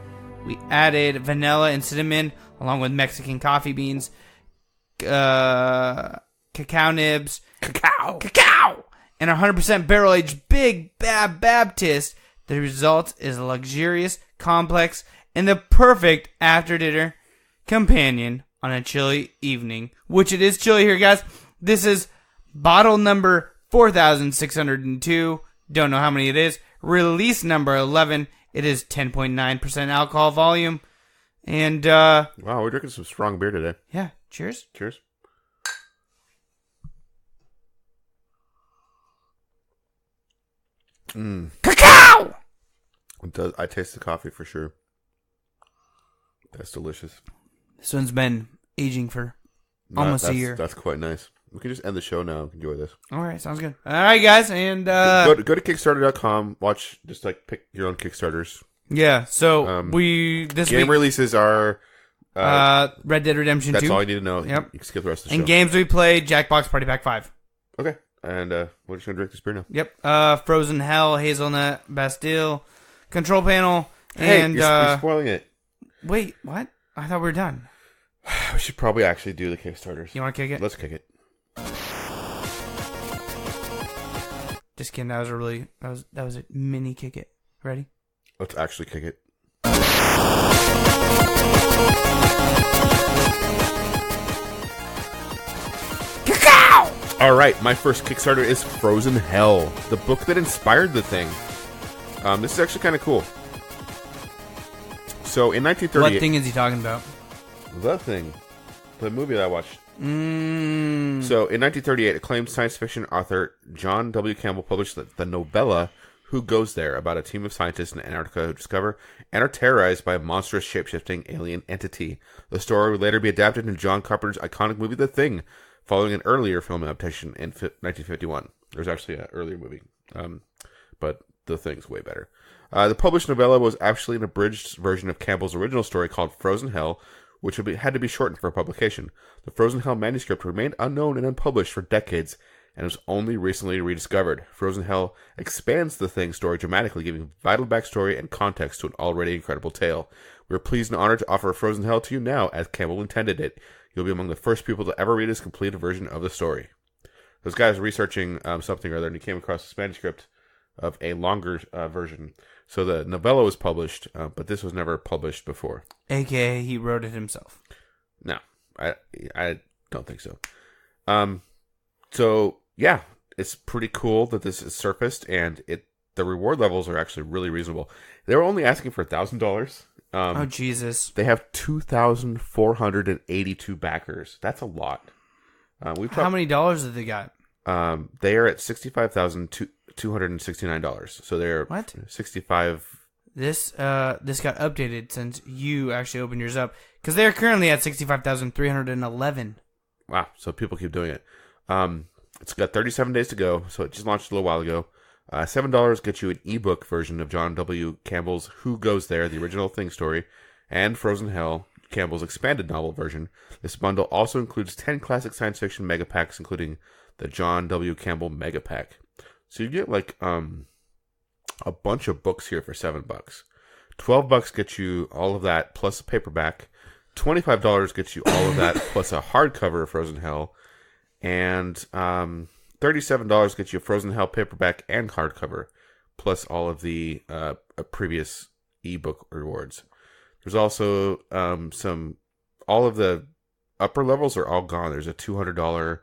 S3: We added vanilla and cinnamon, along with Mexican coffee beans, cacao nibs, cacao, and 100% barrel-aged Big Bad Baptist. The result is a luxurious, complex, and the perfect after-dinner companion on a chilly evening, which it is chilly here, guys. This is bottle number 4,602. Don't know how many it is. Release number 11. It is 10.9% alcohol volume. And,
S4: wow, we're drinking some strong beer today.
S3: Yeah, cheers.
S4: Cheers.
S3: Cacao!
S4: It does. I taste the coffee for sure. That's delicious.
S3: This one's been aging for almost a year.
S4: That's quite nice. We can just end the show now and enjoy this.
S3: All right, sounds good. All right, guys, and
S4: go to Kickstarter.com. Watch, just like pick your own Kickstarters.
S3: Yeah. So this
S4: game releases are
S3: Red Dead Redemption 2.
S4: That's all you need to know.
S3: Yep.
S4: You can skip the rest of the
S3: and
S4: show.
S3: Games we played: Jackbox Party Pack 5.
S4: Okay, and we're just gonna drink this beer now.
S3: Yep. Frozen Hell, Hazelnut, Bastille, Control Panel, and
S4: you're spoiling it.
S3: Wait, what? I thought we were done.
S4: We should probably actually do the Kickstarters.
S3: You want to kick it?
S4: Let's kick it.
S3: Just kidding. That was a mini kick it. Ready?
S4: Let's actually kick it.
S3: Cacao!
S4: All right, my first Kickstarter is Frozen Hell, the book that inspired the thing. This is actually kind of cool. So in 1938,
S3: what thing is he talking about?
S4: The Thing, the movie that I watched. So in 1938, acclaimed science fiction author John W. Campbell published the novella Who Goes There, about a team of scientists in Antarctica who discover and are terrorized by a monstrous shape-shifting alien entity. The story would later be adapted in John Carpenter's iconic movie The Thing, following an earlier film adaptation in 1951. There's actually an earlier movie, but The Thing's way better. The published novella was actually an abridged version of Campbell's original story called Frozen Hell, which had to be shortened for publication. The Frozen Hell manuscript remained unknown and unpublished for decades, and was only recently rediscovered. Frozen Hell expands the Thing story dramatically, giving vital backstory and context to an already incredible tale. We are pleased and honored to offer Frozen Hell to you now, as Campbell intended it. You'll be among the first people to ever read his complete version of the story. Those guys were researching something or other, and he came across this manuscript of a longer version. So the novella was published, but this was never published before.
S3: AKA he wrote it himself.
S4: No, I don't think so. So yeah, it's pretty cool that this is surfaced, and the reward levels are actually really reasonable. They were only asking for $1,000.
S3: Oh Jesus!
S4: They have 2,482 backers. That's a lot.
S3: How many dollars did they got?
S4: They are at $65,269. So they're
S3: what?
S4: 65.
S3: This got updated since you actually opened yours up, because they're currently at 65,311.
S4: Wow! So people keep doing it. It's got 37 days to go, so it just launched a little while ago. $7 gets you an ebook version of John W. Campbell's Who Goes There, the original Thing story, and Frozen Hell, Campbell's expanded novel version. This bundle also includes 10 classic science fiction mega packs, including the John W. Campbell mega pack. So you get like a bunch of books here for $7. $12 gets you all of that plus a paperback. $25 gets you all of that plus a hardcover of Frozen Hell, and $37 gets you a Frozen Hell paperback and hardcover, plus all of the previous ebook rewards. There's also all of the upper levels are all gone. There's a $200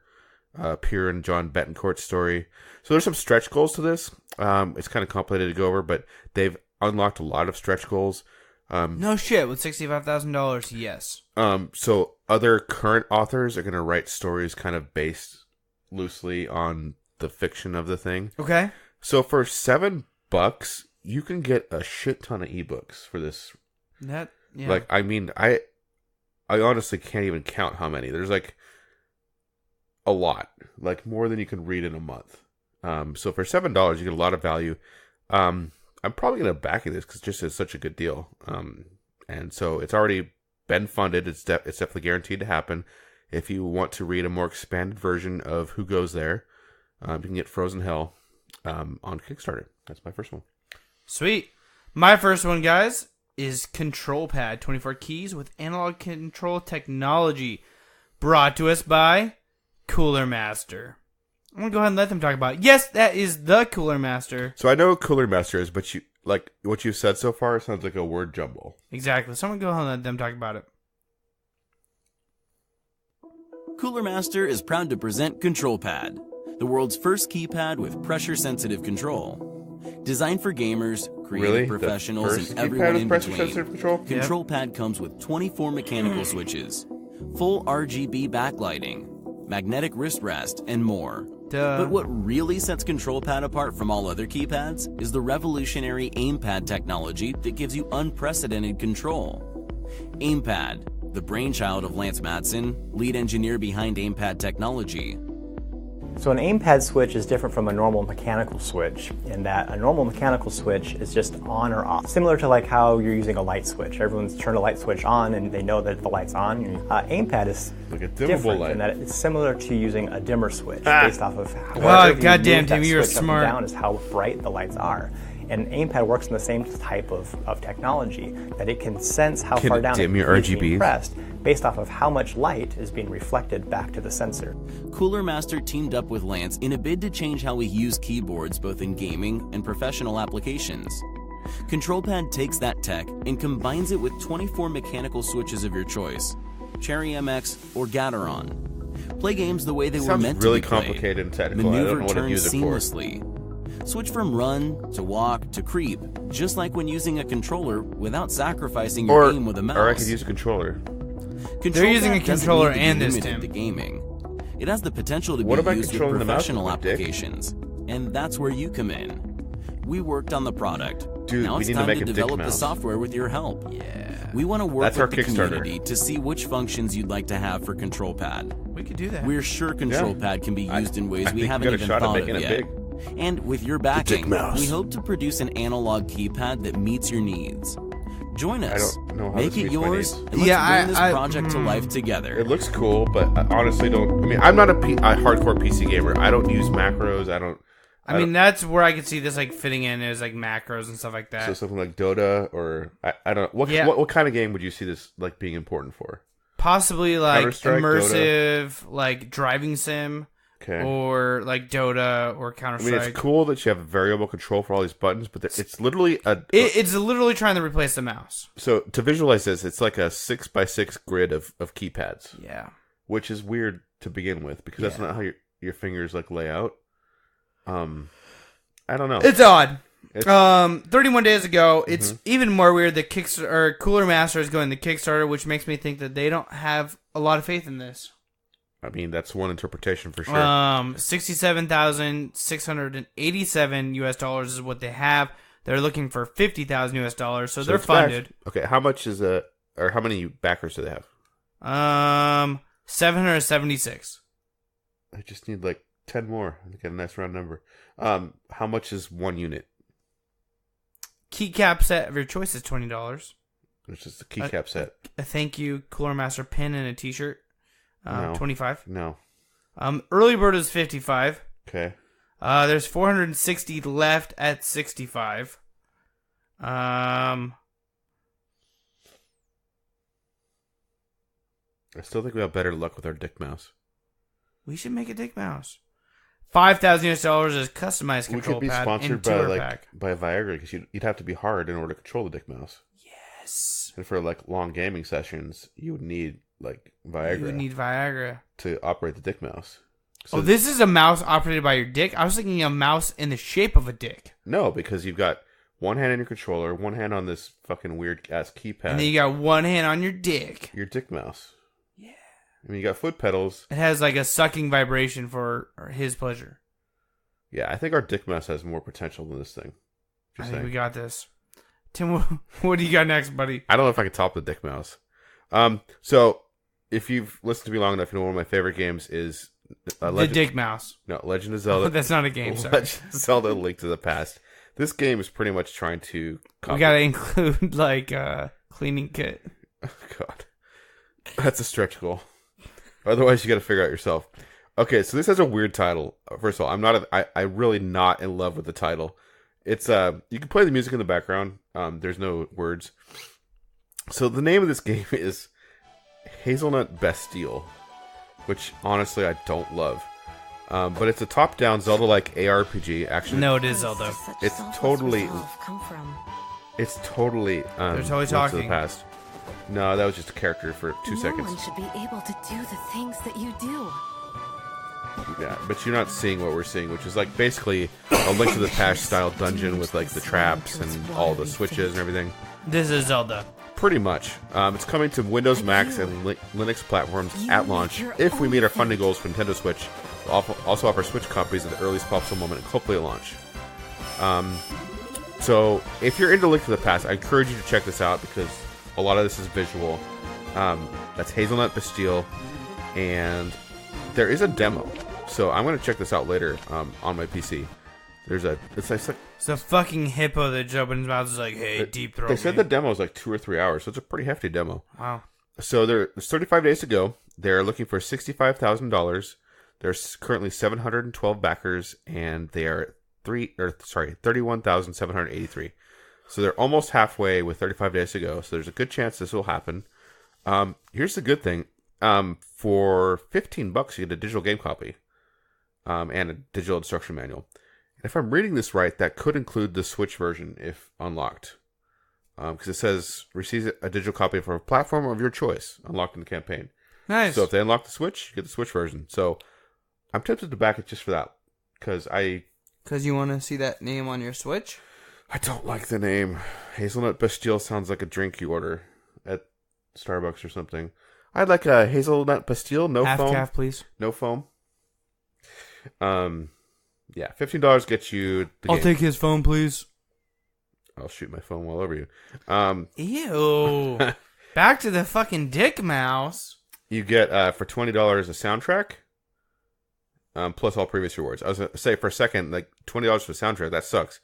S4: Pierre and John Betancourt story. So there's some stretch goals to this. It's kind of complicated to go over, but they've unlocked a lot of stretch goals.
S3: No shit, with $65,000, yes.
S4: So other current authors are going to write stories kind of based loosely on the fiction of the thing.
S3: Okay.
S4: So for $7, you can get a shit ton of ebooks for this.
S3: Yeah.
S4: Like, I mean, I honestly can't even count how many. There's like a lot, like more than you can read in a month. So for $7, you get a lot of value. I'm probably going to back this because it just is such a good deal. And so it's already been funded. It's definitely guaranteed to happen. If you want to read a more expanded version of Who Goes There, you can get Frozen Hell on Kickstarter. That's my first one.
S3: Sweet. My first one, guys, is Control Pad, 24 keys with analog control technology, brought to us by Cooler Master. I'm going to go ahead and let them talk about it. Yes, that is the Cooler Master.
S4: So I know what Cooler Master is, but what you've said so far sounds like a word jumble.
S3: Exactly. So I'm going to go ahead and let them talk about it.
S11: Cooler Master is proud to present Control Pad, the world's first keypad with pressure-sensitive control. Designed for gamers, creative professionals, and everyone in between, Control Pad comes with 24 mechanical switches, full RGB backlighting, magnetic wrist rest, and more. But what really sets Control Pad apart from all other keypads is the revolutionary AimPad technology that gives you unprecedented control. AimPad, the brainchild of Lance Madsen, lead engineer behind AimPad technology.
S16: So an AimPad switch is different from a normal mechanical switch in that a normal mechanical switch is just on or off. Similar to like how you're using a light switch. Everyone's turned a light switch on and they know that the light's on. AimPad is
S4: like a
S16: different
S4: light.
S16: in that it's similar to using a dimmer switch based off of how
S3: wow, goddamn, Tim, you're smart.
S16: Down is how bright the lights are. And AimPad works in the same type of technology, that it can sense how far down it is being pressed based off of how much light is being reflected back to the sensor.
S11: Cooler Master teamed up with Lance in a bid to change how we use keyboards both in gaming and professional applications. Control Pad takes that tech and combines it with 24 mechanical switches of your choice, Cherry MX or Gateron. Play games the way they were meant
S4: really
S11: to be played.
S4: Complicated and technical.
S11: Maneuver
S4: I don't know what to
S11: turns
S4: use it
S11: seamlessly. Switch from run to walk to creep, just like when using a controller without sacrificing your aim with a mouse.
S4: Or I could use a controller.
S3: They're using a controller and this, Tim.
S11: To gaming. It has the potential to be used with professional applications, and that's where you come in. We worked on the product.
S4: Dude,
S11: now it's time to develop the software with your help.
S3: Yeah.
S11: We want to work with the
S4: Kickstarter.
S11: community to see which functions you'd like to have for Control Pad.
S3: We could do that.
S11: We're sure Control Pad can be used in ways we haven't even thought of yet. And with your backing, we hope to produce an analog keypad that meets your needs. Join us.
S4: I don't know how
S11: Make it yours. And let's bring this project to life together.
S4: It looks cool, but I honestly don't. I mean, I'm not a hardcore PC gamer. I don't use macros.
S3: I mean, that's where I could see this like fitting in is like macros and stuff like that.
S4: So something like Dota or I don't. What kind of game would you see this like being important for?
S3: Possibly like immersive, like driving sim. Okay. Or like Dota or Counter-Strike.
S4: I mean, it's cool that you have a variable control for all these buttons, but it's literally
S3: it's literally trying to replace the mouse.
S4: So to visualize this, it's like a 6x6 grid of keypads.
S3: Yeah.
S4: Which is weird to begin with because that's not how your fingers like lay out. I don't know.
S3: It's odd. 31 days ago, it's even more weird that Cooler Master is going to Kickstarter, which makes me think that they don't have a lot of faith in this.
S4: I mean, that's one interpretation for sure.
S3: $67,687 US is what they have. They're looking for $50,000 US, so they're funded.
S4: Okay, how much is or how many backers do they have?
S3: 776.
S4: I just need like 10 more to get a nice round number. How much is one unit?
S3: Keycap set of your choice is $20.
S4: Which is the keycap set?
S3: A thank you Cooler Master pin and a t-shirt.
S4: No.
S3: 25.
S4: No.
S3: Early bird is 55.
S4: Okay.
S3: There's 460 left at 65.
S4: I still think we have better luck with our dick mouse.
S3: We should make a dick mouse. $5,000 US is customized control pad. We could be
S4: sponsored by Viagra because you'd have to be hard in order to control the dick mouse.
S3: Yes.
S4: And for like long gaming sessions, you would need like Viagra.
S3: You would need Viagra
S4: to operate the dick mouse. So
S3: this is a mouse operated by your dick? I was thinking a mouse in the shape of a dick.
S4: No, because you've got one hand on your controller, one hand on this fucking weird ass keypad.
S3: And then you got one hand on your dick.
S4: Your dick mouse. Yeah. I mean, you got foot pedals.
S3: It has like a sucking vibration for his pleasure.
S4: Yeah, I think our dick mouse has more potential than this thing.
S3: I think we got this. Tim, what do you got next, buddy?
S4: I don't know if I can top the dick mouse. So, if you've listened to me long enough, you know one of my favorite games is...
S3: the Dick Mouse.
S4: No, Legend of Zelda.
S3: That's not a game, sorry.
S4: Legend of Zelda Link to the Past. This game is pretty much trying to...
S3: We gotta include, like, cleaning kit.
S4: Oh, God. That's a stretch goal. Otherwise, you gotta figure out yourself. Okay, so this has a weird title. First of all, I'm really not in love with the title. It's, you can play the music in the background. There's no words. So the name of this game is Hazelnut Bastille, which honestly I don't love. But it's a top-down Zelda-like ARPG action.
S3: No, it is Zelda.
S4: It's totally. It's totally.
S3: They're totally talking.
S4: To the past. No, that was just a character for 2 seconds.
S9: No one should be able to do the things that you do.
S4: Yeah, but you're not seeing what we're seeing, which is like basically a Link to the Past style dungeon with like the traps and all the switches and everything.
S3: This is Zelda.
S4: Pretty much. It's coming to Windows, Macs, and Linux platforms at launch. If we meet our funding goals for Nintendo Switch, we'll also offer Switch copies at the earliest possible moment, and hopefully at launch. So, if you're into Link to the Past, I encourage you to check this out because a lot of this is visual. That's Hazelnut Bastille, and there is a demo. So I'm going to check this out later on my PC. It's
S3: a fucking hippo that jumps in his mouth is like, hey, deep throat.
S4: They said the demo is like 2 or 3 hours, so it's a pretty hefty demo.
S3: Wow.
S4: So there's 35 days to go. They're looking for $65,000. There's currently 712 backers, and they are 31,783. So they're almost halfway with 35 days to go. So there's a good chance this will happen. Here's the good thing. For $15, you get a digital game copy. And a digital instruction manual. And if I'm reading this right, that could include the Switch version if unlocked. Because it says, receive a digital copy for a platform of your choice, unlocked in the campaign.
S3: Nice.
S4: So if they unlock the Switch, you get the Switch version. So I'm tempted to back it just for that. Because
S3: you want to see that name on your Switch?
S4: I don't like the name. Hazelnut Bastille sounds like a drink you order at Starbucks or something. I'd like a Hazelnut Bastille, no foam.
S3: Half calf, please.
S4: No foam. Yeah, $15 gets you the
S3: I'll
S4: game.
S3: take his phone, please.
S4: I'll shoot my phone all over you.
S3: Ew. Back to the fucking dick mouse.
S4: You get, for $20, a soundtrack, plus all previous rewards. I was going to say, for a second, like, $20 for the soundtrack, that sucks.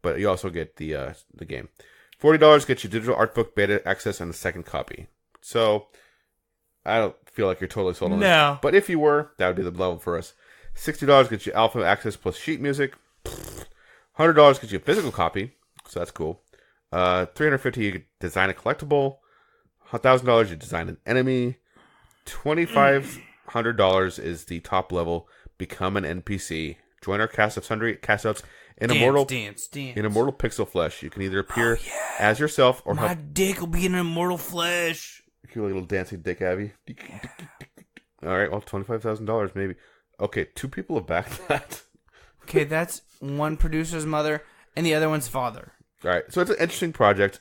S4: But you also get the game. $40 gets you digital art book beta access and a second copy. So, I don't feel like you're totally sold on this. But if you were, that would be the level for us. $60 gets you alpha access plus sheet music. $100 gets you a physical copy, so that's cool. $350 you design a collectible. $1,000 you design an enemy. $2,500 is the top level. Become an NPC. Join our cast of sundry cast-outs in immortal pixel flesh. You can either appear as yourself or
S3: my dick will be in immortal flesh.
S4: Your little dancing dick, Abby. All right, well, $25,000 maybe. Okay, 2 people have backed that.
S3: Okay, that's one producer's mother and the other one's father.
S4: All right, so it's an interesting project.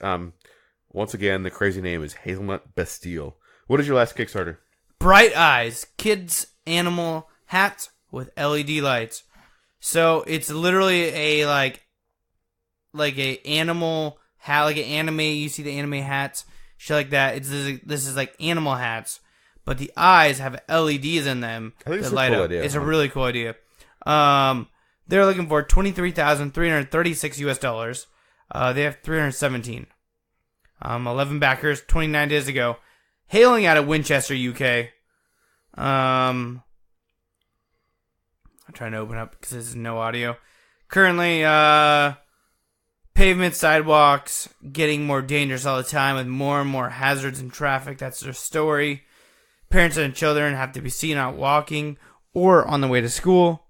S4: Once again, the crazy name is Hazelnut Bastille. What is your last Kickstarter?
S3: Bright Eyes, kids animal hats with LED lights. So it's literally a like a animal hat, like an anime. You see the anime hats, shit like that. This is like animal hats, but the eyes have LEDs in them that light up. It's a really cool idea. They're looking for $23,336 US. They have 317. 11 backers, 29 days ago. Hailing out of Winchester, UK. I'm trying to open up because this is no audio. Currently, pavement sidewalks getting more dangerous all the time with more and more hazards in traffic. That's their story. Parents and children have to be seen out walking or on the way to school.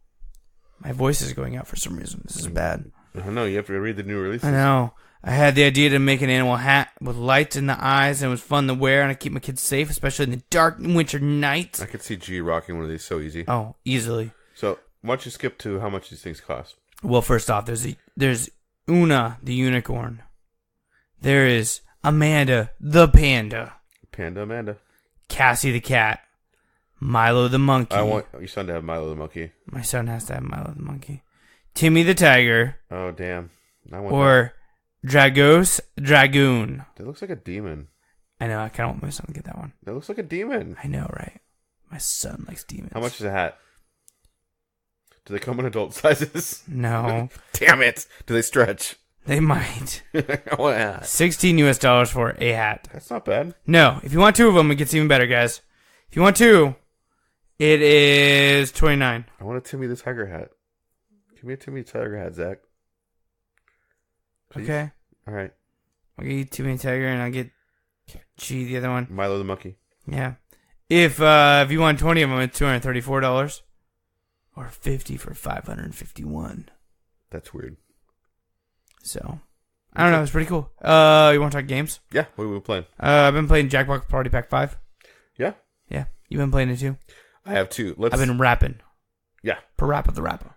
S3: My voice is going out for some reason. This is bad.
S4: I don't know. You have to read the new releases.
S3: I know. I had the idea to make an animal hat with lights in the eyes, and it was fun to wear, and I keep my kids safe, especially in the dark winter nights.
S4: I could see G rocking one of these so easy.
S3: Oh, easily.
S4: So, why don't you skip to how much these things cost?
S3: Well, first off, there's Una, the unicorn. There is Amanda, the panda.
S4: Panda Amanda.
S3: Cassie, the cat. Milo, the monkey.
S4: I want your son to have Milo the monkey.
S3: My son has to have Milo, the monkey. Timmy, the tiger.
S4: Oh, damn. I want
S3: or Dragos, Dragoon.
S4: That looks like a demon.
S3: I know, I kind of want my son to get that one.
S4: That looks like a demon.
S3: I know, right? My son likes demons.
S4: How much is a hat? Do they come in adult sizes?
S3: No.
S4: Damn it. Do they stretch?
S3: They might.
S4: I want a hat.
S3: $16 US for a hat.
S4: That's not bad.
S3: No. If you want 2 of them, it gets even better, guys. If you want 2, it is $29.
S4: I want a Timmy the Tiger hat. Give me a Timmy the Tiger hat, Zach. Please? Okay. All right.
S3: I'll get you Timmy the Tiger, and I'll get G, the other one.
S4: Milo the monkey.
S3: Yeah. If you want 20 of them, it's $234. Or 50 for $551.
S4: That's weird.
S3: So, I don't know. It's pretty cool. You want to talk games?
S4: Yeah. What have we been playing?
S3: I've been playing Jackbox Party Pack 5.
S4: Yeah.
S3: Yeah. You've been playing it too?
S4: I have too.
S3: I've been rapping.
S4: Yeah.
S3: Parappa the rapper.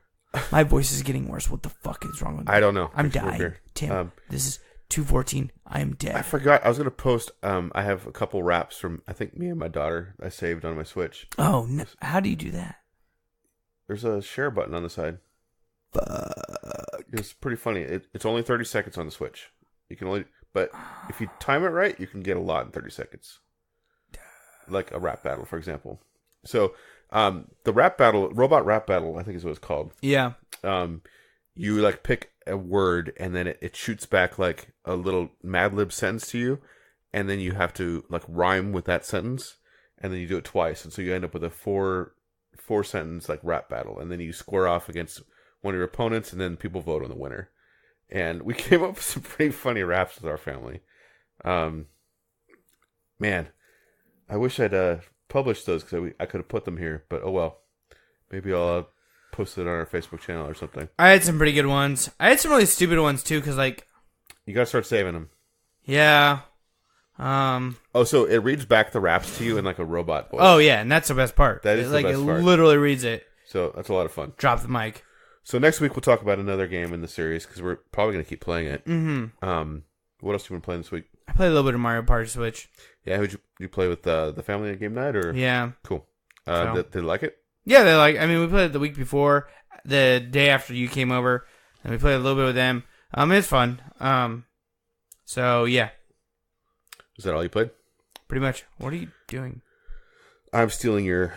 S3: My voice is getting worse. What the fuck is wrong with me?
S4: I don't know.
S3: I'm dying. Tim, this is 2:14. I am dead.
S4: I forgot. I was going to post. I have a couple raps from, I think, me and my daughter I saved on my Switch.
S3: Oh, no. How do you do that?
S4: There's a share button on the side.
S3: Fuck.
S4: It's pretty funny. It's only 30 seconds on the Switch. You can only, but if you time it right, you can get a lot in 30 seconds. Like a rap battle, for example. So, the rap battle, robot rap battle, I think is what it's called.
S3: Yeah.
S4: You like pick a word and then it shoots back like a little Mad Lib sentence to you, and then you have to like rhyme with that sentence, and then you do it twice, and so you end up with a four sentence like rap battle, and then you square off against one of your opponents, and then people vote on the winner. And we came up with some pretty funny raps with our family. Man, I wish I'd published those because I could have put them here, but oh well. Maybe I'll post it on our Facebook channel or something.
S3: I had some pretty good ones. I had some really stupid ones too, because like
S4: you gotta start saving them.
S3: Yeah.
S4: Oh, so it reads back the raps to you in like a robot voice.
S3: Oh yeah, and that's the best part.
S4: That is the best part.
S3: It literally reads it.
S4: So that's a lot of fun.
S3: Drop the mic.
S4: So next week we'll talk about another game in the series because we're probably gonna keep playing it.
S3: Mm-hmm.
S4: What else have you been playing this week?
S3: I played a little bit of Mario Party Switch.
S4: Yeah, who'd you play with the family at game night or?
S3: Yeah.
S4: Cool. Did they like it?
S3: Yeah, they like. I mean, we played it the week before, the day after you came over, and we played a little bit with them. It's fun. So yeah.
S4: Is that all you played?
S3: Pretty much. What are you doing?
S4: I'm stealing your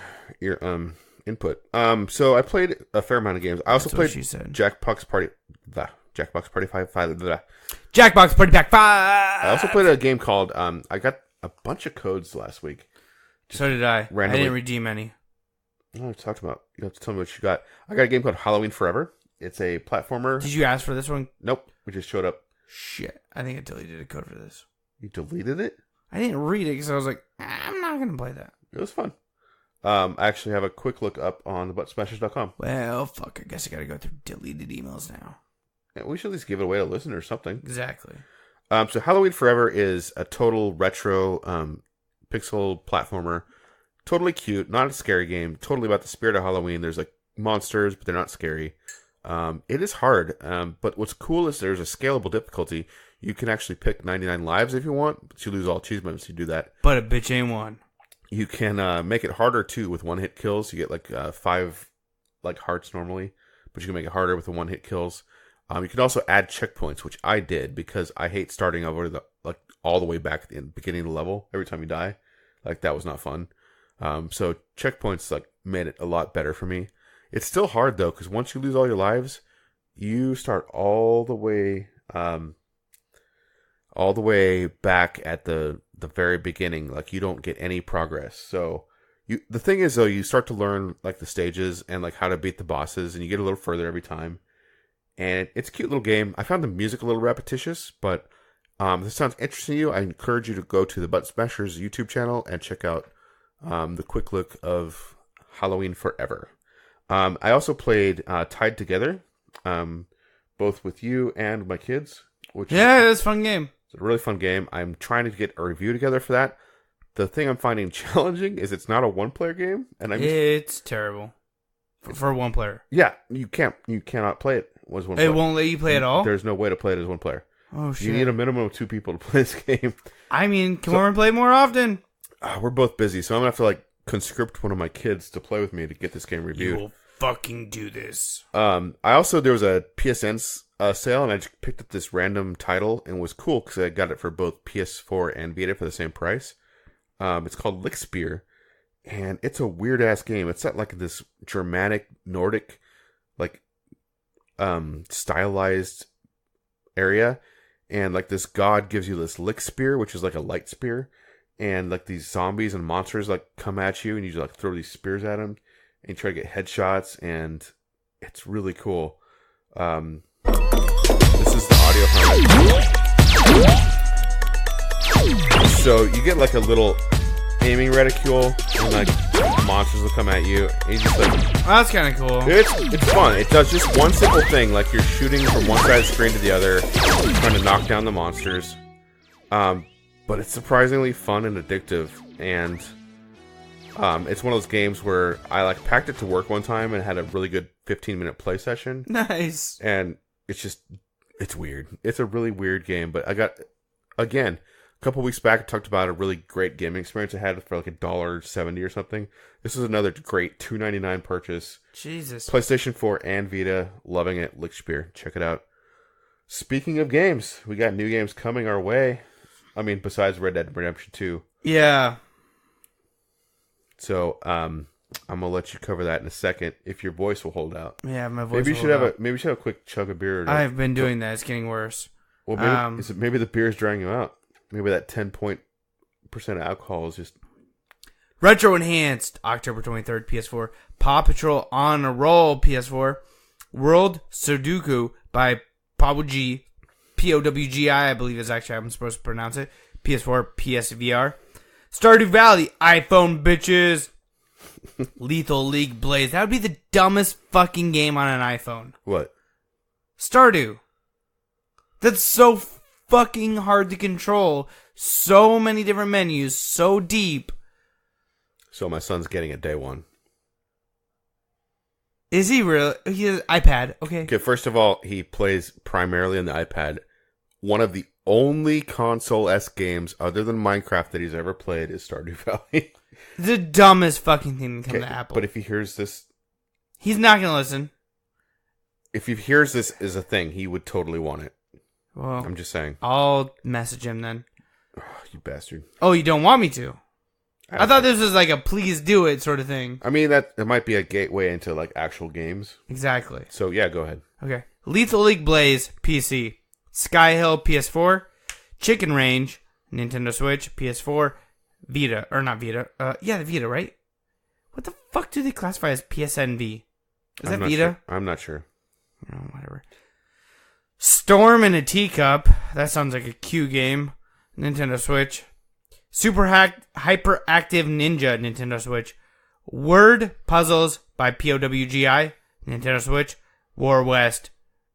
S4: input. So I played a fair amount of games. I also played Jackbox Party 5.
S3: Jackbox Party Pack 5.
S4: I also played a game called I got a bunch of codes last week.
S3: So did I.
S4: Randomly.
S3: I didn't redeem any.
S4: No, I talked about. You have to tell me what you got. I got a game called Halloween Forever. It's a platformer.
S3: Did you ask for this one?
S4: Nope. We just showed up.
S3: Shit. I think I deleted a code for this.
S4: You deleted it?
S3: I didn't read it because I was like, I'm not going to play that.
S4: It was fun. I actually have a quick look up on buttsmashers.com.
S3: Well, fuck. I guess I got to go through deleted emails now.
S4: Yeah, we should at least give it away to listen or something.
S3: Exactly.
S4: So Halloween Forever is a total retro pixel platformer. totally cute, not a scary game. Totally about the spirit of Halloween. There's like monsters, but they're not scary. It is hard, but what's cool is there's a scalable difficulty. You can actually pick 99 lives if you want, but you lose all achievements if you do that.
S3: But a bitch ain't one.
S4: You can make it harder too with one-hit kills. You get like 5 like hearts normally, but you can make it harder with the one-hit kills. You can also add checkpoints, which I did because I hate starting over all the way back at the beginning of the level every time you die. Like that was not fun. So checkpoints like made it a lot better for me. It's still hard though, because once you lose all your lives, you start all the way back at the very beginning. Like you don't get any progress. So the thing is though, you start to learn like the stages and like how to beat the bosses, and you get a little further every time. And it's a cute little game. I found the music a little repetitious, but if this sounds interesting to you, I encourage you to go to the Butt Smashers YouTube channel and check out the quick look of Halloween Forever. I also played Tied Together, both with you and my kids.
S3: It's a fun game.
S4: It's a really fun game. I'm trying to get a review together for that. The thing I'm finding challenging is it's not a one-player game, and
S3: it's terrible for one player.
S4: Yeah, you cannot play it as one player.
S3: It won't let you play at all?
S4: There's no way to play it as one player.
S3: Oh, shit.
S4: You need a minimum of 2 people to play this game.
S3: I mean, come over and play more often.
S4: We're both busy, so I'm going to have to conscript one of my kids to play with me to get this game reviewed.
S3: You will fucking do this.
S4: There was a PSN sale, and I just picked up this random title, and it was cool because I got it for both PS4 and Vita for the same price. It's called Lickspear, and it's a weird-ass game. It's set like this Germanic, Nordic, stylized area, and like this god gives you this lick spear, which is like a light spear, and like these zombies and monsters like come at you, and you just like throw these spears at them and you try to get headshots, and it's really cool. This is the audio from it. So you get like a little aiming reticule, and like monsters will come at you, and you just
S3: that's kind of cool.
S4: It's fun. It does just one simple thing, like you're shooting from one side of the screen to the other, trying to knock down the monsters. But it's surprisingly fun and addictive, and it's one of those games where I packed it to work one time and had a really good 15-minute play session.
S3: Nice.
S4: And it's weird. It's a really weird game, but I got, again, a couple weeks back, I talked about a really great gaming experience I had for $1.70 or something. This is another great $2.99 purchase.
S3: Jesus.
S4: PlayStation 4 and Vita. Loving it. Lickspear. Check it out. Speaking of games, we got new games coming our way. I mean, besides Red Dead Redemption 2.
S3: Yeah.
S4: So, I'm gonna let you cover that in a second if your voice will hold out.
S3: Yeah, my voice.
S4: Maybe you should have a quick chug of beer.
S3: I've been doing that. It's getting worse.
S4: Well, maybe the beer's drying you out. Maybe that 10% alcohol is just...
S3: Retro Enhanced, October 23rd, PS4. Paw Patrol on a Roll, PS4. World Sudoku by Powgi, P-O-W-G-I, I believe is actually how I'm supposed to pronounce it. PS4, PSVR. Stardew Valley, iPhone bitches. Lethal League Blaze. That would be the dumbest fucking game on an iPhone.
S4: What?
S3: Stardew. That's so fucking hard to control. So many different menus. So deep.
S4: So my son's getting it day one.
S3: Is he really? He has iPad. Okay.
S4: Okay, first of all, he plays primarily on the iPad. One of the only console-esque games other than Minecraft that he's ever played is Stardew Valley.
S3: The dumbest fucking thing to come to Apple.
S4: But if he hears this...
S3: He's not going to listen.
S4: If he hears this as a thing, he would totally want it.
S3: Well,
S4: I'm just saying.
S3: I'll message him then.
S4: Oh, you bastard.
S3: Oh, you don't want me to? I thought this was like a please do it sort of thing.
S4: I mean, it might be a gateway into actual games.
S3: Exactly.
S4: So, yeah, go ahead.
S3: Okay. Lethal League Blaze, PC. Sky Hill, PS4. Chicken Range, Nintendo Switch, PS4. Vita. Or not Vita. Yeah, the Vita, right? What the fuck do they classify as PSNV? Is that Vita?
S4: Sure. I'm not sure.
S3: Oh, whatever. Storm in a Teacup. That sounds like a Q game. Nintendo Switch. Super Hyperactive Ninja, Nintendo Switch. Word Puzzles by POWGI, Nintendo Switch. War West,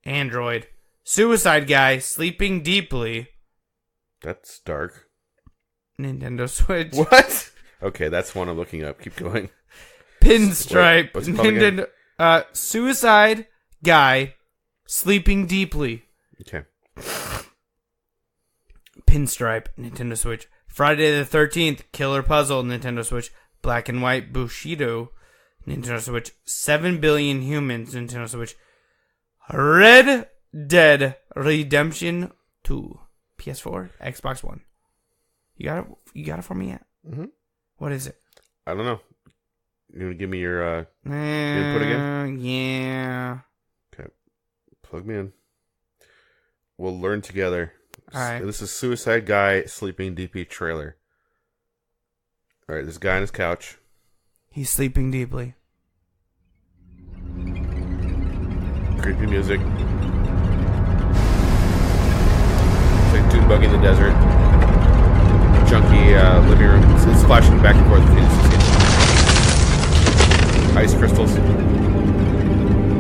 S3: Android. Suicide Guy, Sleeping Deeply.
S4: That's dark.
S3: Nintendo Switch.
S4: What? Okay, that's one I'm looking up. Keep going.
S3: Pinstripe.
S4: What's it called again?
S3: Suicide Guy Sleeping Deeply.
S4: Okay.
S3: Pinstripe, Nintendo Switch. Friday the 13th, Killer Puzzle, Nintendo Switch. Black and White Bushido, Nintendo Switch. 7 Billion Humans, Nintendo Switch. Red Dead Redemption 2, PS4, Xbox One. You got it for me yet?
S4: Mm-hmm.
S3: What is it?
S4: I don't know. You want to give me your input again?
S3: Yeah.
S4: Okay. Plug me in. We'll learn together.
S3: All right.
S4: This is Suicide Guy Sleeping Deeply trailer. All right, this guy on his couch.
S3: He's sleeping deeply.
S4: Creepy music. It's like Dune Buggy in the desert. Junky living room. It's flashing back and forth between the scenes. Ice crystals.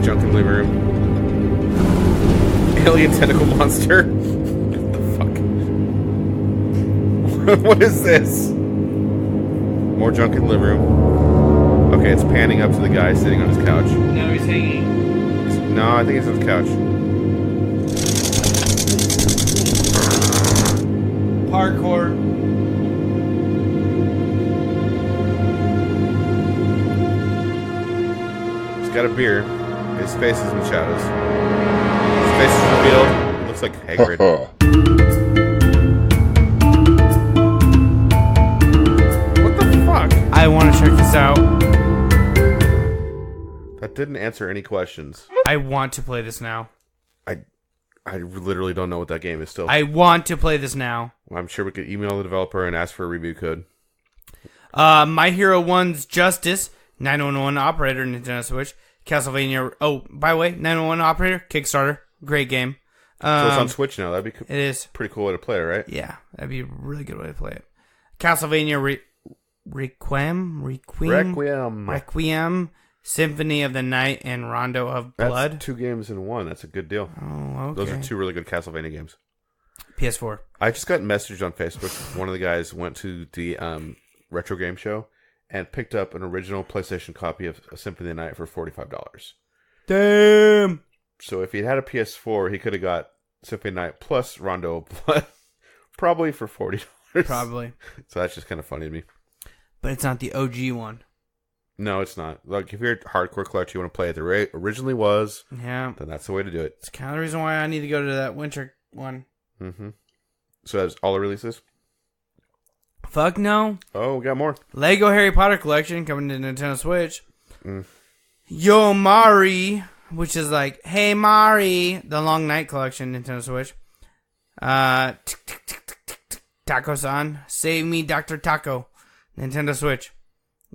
S4: Junky living room. Alien tentacle monster. What the fuck? What is this? More junk in the living room. Okay, it's panning up to the guy sitting on his couch.
S3: No, he's hanging.
S4: No, I think he's on his couch.
S3: Hardcore.
S4: He's got a beer. His face is in the shadows. His face is revealed. It looks like Hagrid. What the fuck?
S3: I want to check this out.
S4: That didn't answer any questions.
S3: I want to play this now.
S4: I literally don't know what that game is still.
S3: I want to play this now.
S4: Well, I'm sure we could email the developer and ask for a review code.
S3: My Hero 1's Justice, 911 Operator, Nintendo Switch, Castlevania. Oh, by the way, 911 Operator, Kickstarter, great game.
S4: So it's on Switch now. That'd be
S3: it is
S4: pretty cool way to play it, right?
S3: Yeah, that'd be a really good way to play it. Castlevania Requiem, Symphony of the Night, and Rondo of Blood.
S4: That's 2 games in one. That's a good deal.
S3: Oh, okay.
S4: Those are 2 really good Castlevania games.
S3: PS4.
S4: I just got messaged on Facebook. One of the guys went to the retro game show and picked up an original PlayStation copy of Symphony of the Night for $45.
S3: Damn.
S4: So if he'd had a PS4, he could have got Symphony of the Night plus Rondo of Blood, probably for $40.
S3: Probably.
S4: So that's just kind of funny to me.
S3: But it's not the OG one.
S4: No, it's not. Like, if you're a hardcore collector, you want to play it the way it originally was,
S3: yeah,
S4: then that's the way to do it.
S3: It's kind of the reason why I need to go to that winter one.
S4: Mm-hmm. So that's all the releases?
S3: Fuck no.
S4: Oh, we got more.
S3: Lego Harry Potter collection coming to Nintendo Switch. Yo Mari, which is like, hey Mari, the Long Night collection, Nintendo Switch. Taco-san, Save Me Dr. Taco, Nintendo Switch.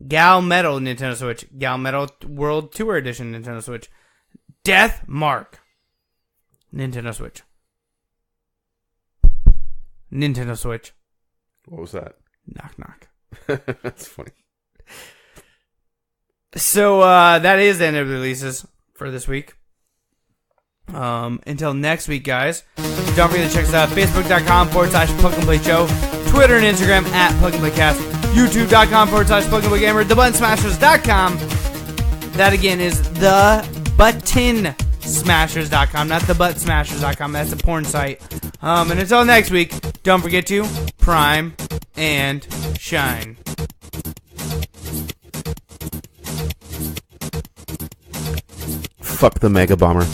S3: Gal Metal, Nintendo Switch. Gal Metal World Tour Edition, Nintendo Switch. Death Mark, Nintendo Switch. Nintendo Switch.
S4: What was that?
S3: Knock knock.
S4: That's funny.
S3: So that is the end of the releases for this week. Until next week, guys. Don't forget to check us out. Facebook.com/PlugAndPlayShow. Twitter and Instagram @PlugAndPlayCast. YouTube.com/PlugAndPlayGamer. TheButtonSmashers.com. That again is TheButtonSmashers.com, not TheButtSmashers.com. That's a porn site. And until next week, don't forget to prime and shine.
S4: Fuck the Mega Bomber.